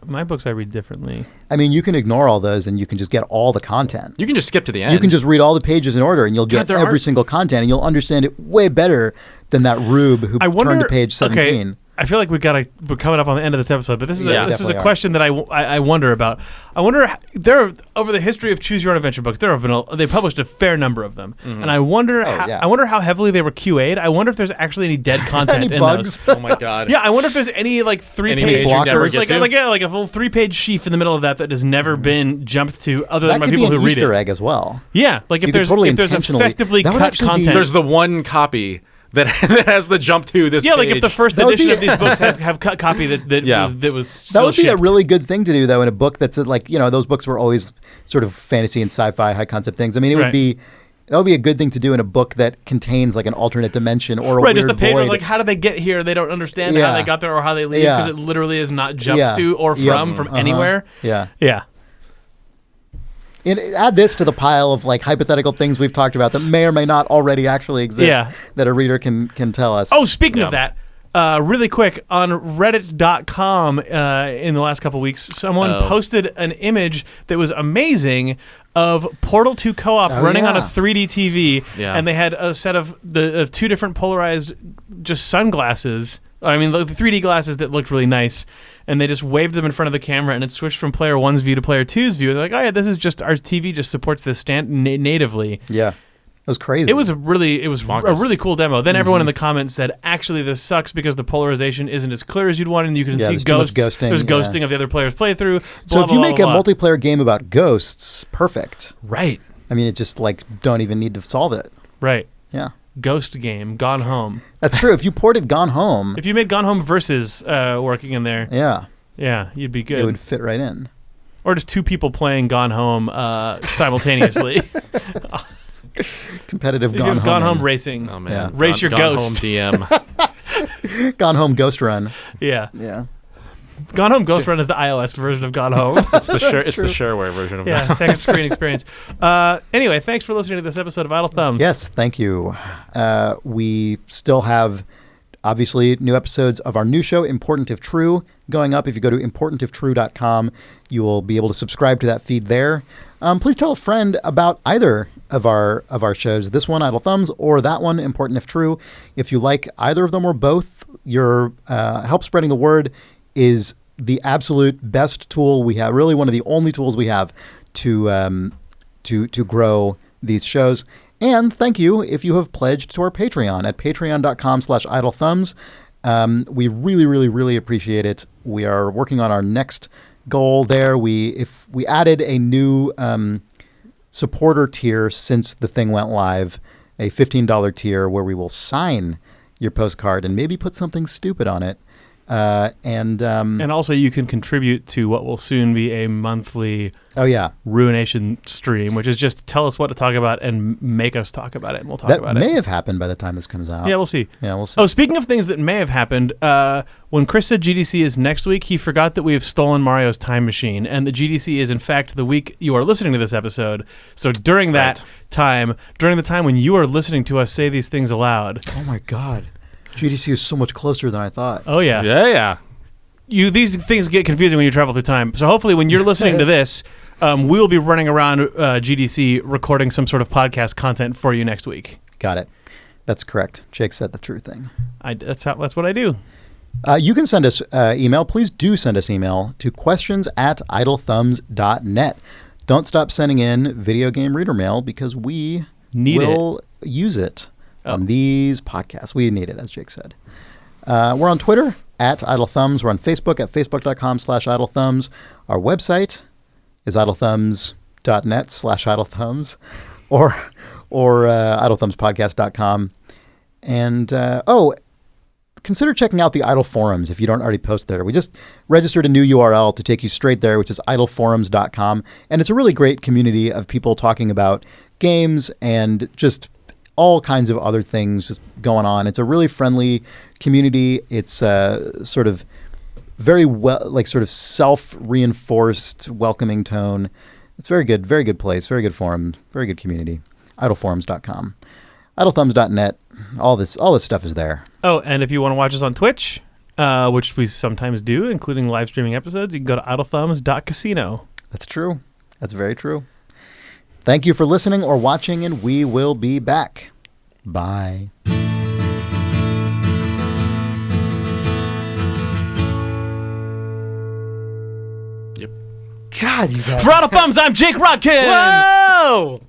my books I read differently. I mean, you can ignore all those and you can just get all the content. You can just skip to the end. You can just read all the pages in order and you'll get every single content, and you'll understand it way better than that rube who turned to page 17. Okay, I feel like we're coming up on the end of this episode, but this is Yeah. this is a Definitely question that I wonder about. I wonder over the history of Choose Your Own Adventure books, they published a fair number of them, and I wonder how heavily they were QA'd. I wonder if there's actually any dead content Any in bugs? those. Oh my god. Yeah, I wonder if there's any like Any three-page page you never get to? like a full 3-page sheaf in the middle of that has never been jumped to, other than That by could be people an who read Easter it. egg as well. Yeah, like You if could there's totally if there's intentionally- effectively that would cut actually be- content. There's the one copy that has the jump to this. Yeah, like page. if the first That would edition be- of these books have cut copy that Yeah. was That still would be a shipped. really good thing to do, though, in a book that's like, those books were always sort of fantasy and sci-fi, high concept things. I mean, Right. that would be a good thing to do in a book that contains like an alternate dimension or a Right, weird just the page void. was like, how did they get here? They don't understand Yeah. how they got there or how they leave Yeah. because it literally is not jumped Yeah. to or Yep. from anywhere. Yeah. Yeah. And add this to the pile of like hypothetical things we've talked about that may or may not already actually exist Yeah. that a reader can tell us. Oh, speaking of Yeah. that, really quick, on reddit.com in the last couple weeks, someone posted an image that was amazing of Portal 2 co-op running on a 3D TV, and they had a set of two different polarized just sunglasses. I mean, the 3D glasses that looked really nice, and they just waved them in front of the camera, and it switched from player 1's view to player 2's view. And they're like, oh yeah, this is just our TV just supports this natively. Yeah. It was crazy. It was a really cool demo. Then everyone in the comments said, actually, this sucks because the polarization isn't as clear as you'd want, and you can see there's too much ghosts. ghosting, There's ghosting of the other player's playthrough. So if you make a multiplayer game about ghosts, perfect. Right. I mean, it just like don't even need to solve it. Right. Yeah. Ghost game, Gone Home. That's true. If you ported Gone Home, If you made Gone Home Versus working in there, yeah, you'd be it good. would fit right in. Or just two people playing Gone Home simultaneously. Competitive You Gone have Gone Home Home. racing. Oh man, Yeah. Race your Gone ghost. Home DM. Gone Home Ghost Run. Yeah. Yeah. Gone Home Ghost Run is the iOS version of Gone Home. It's the Shareware version of Yeah, that. second screen experience. Anyway, thanks for listening to this episode of Idle Thumbs. Yes, thank you. We still have, obviously, new episodes of our new show, Important If True, going up. If you go to importantiftrue.com, you will be able to subscribe to that feed there. Please tell a friend about either of our shows, this one, Idle Thumbs, or that one, Important If True. If you like either of them or both, your help spreading the word is the absolute best tool we have, really one of the only tools we have to grow these shows. And thank you if you have pledged to our Patreon at patreon.com/idlethumbs. We really, really, really appreciate it. We are working on our next goal there. We added a new supporter tier since the thing went live, a $15 tier where we will sign your postcard and maybe put something stupid on it. And also you can contribute to what will soon be a monthly Ruination stream, which is just tell us what to talk about and make us talk about it, and we'll talk about that it. may have happened by the time this comes out. Yeah, we'll see. We'll see. Oh, speaking of things that may have happened, when Chris said GDC is next week, he forgot that we have stolen Mario's time machine, and the GDC is in fact the week you are listening to this episode. So during that time, during the time when you are listening to us say these things aloud. Oh my God. GDC is so much closer than I thought. Oh yeah. Yeah. These things get confusing when you travel through time. So hopefully when you're listening to this, we will be running around GDC recording some sort of podcast content for you next week. Got it. That's correct. Jake said the true thing. That's what I do. You can send us email. Please do send us email to questions@idlethumbs.net. Don't stop sending in video game reader mail because we will use it on these podcasts. We need it, as Jake said. We're on Twitter @idlethumbs. We're on Facebook at facebook.com/idlethumbs. Our website is idlethumbs.net/idlethumbs or idlethumbspodcast.com. And, consider checking out the Idle Forums if you don't already post there. We just registered a new URL to take you straight there, which is idleforums.com. And it's a really great community of people talking about games and just all kinds of other things just going on. It's a really friendly community. It's sort of very sort of self-reinforced, welcoming tone. It's very good place, very good forum, very good community. idleforums.com. idlethumbs.net. All this stuff is there. Oh, and if you want to watch us on Twitch, which we sometimes do, including live streaming episodes, you can go to idlethumbs.casino. That's true. That's very true. Thank you for listening or watching, and we will be back. Bye. God, you guys. For Out of Thumbs, I'm Jake Rodkin. Whoa!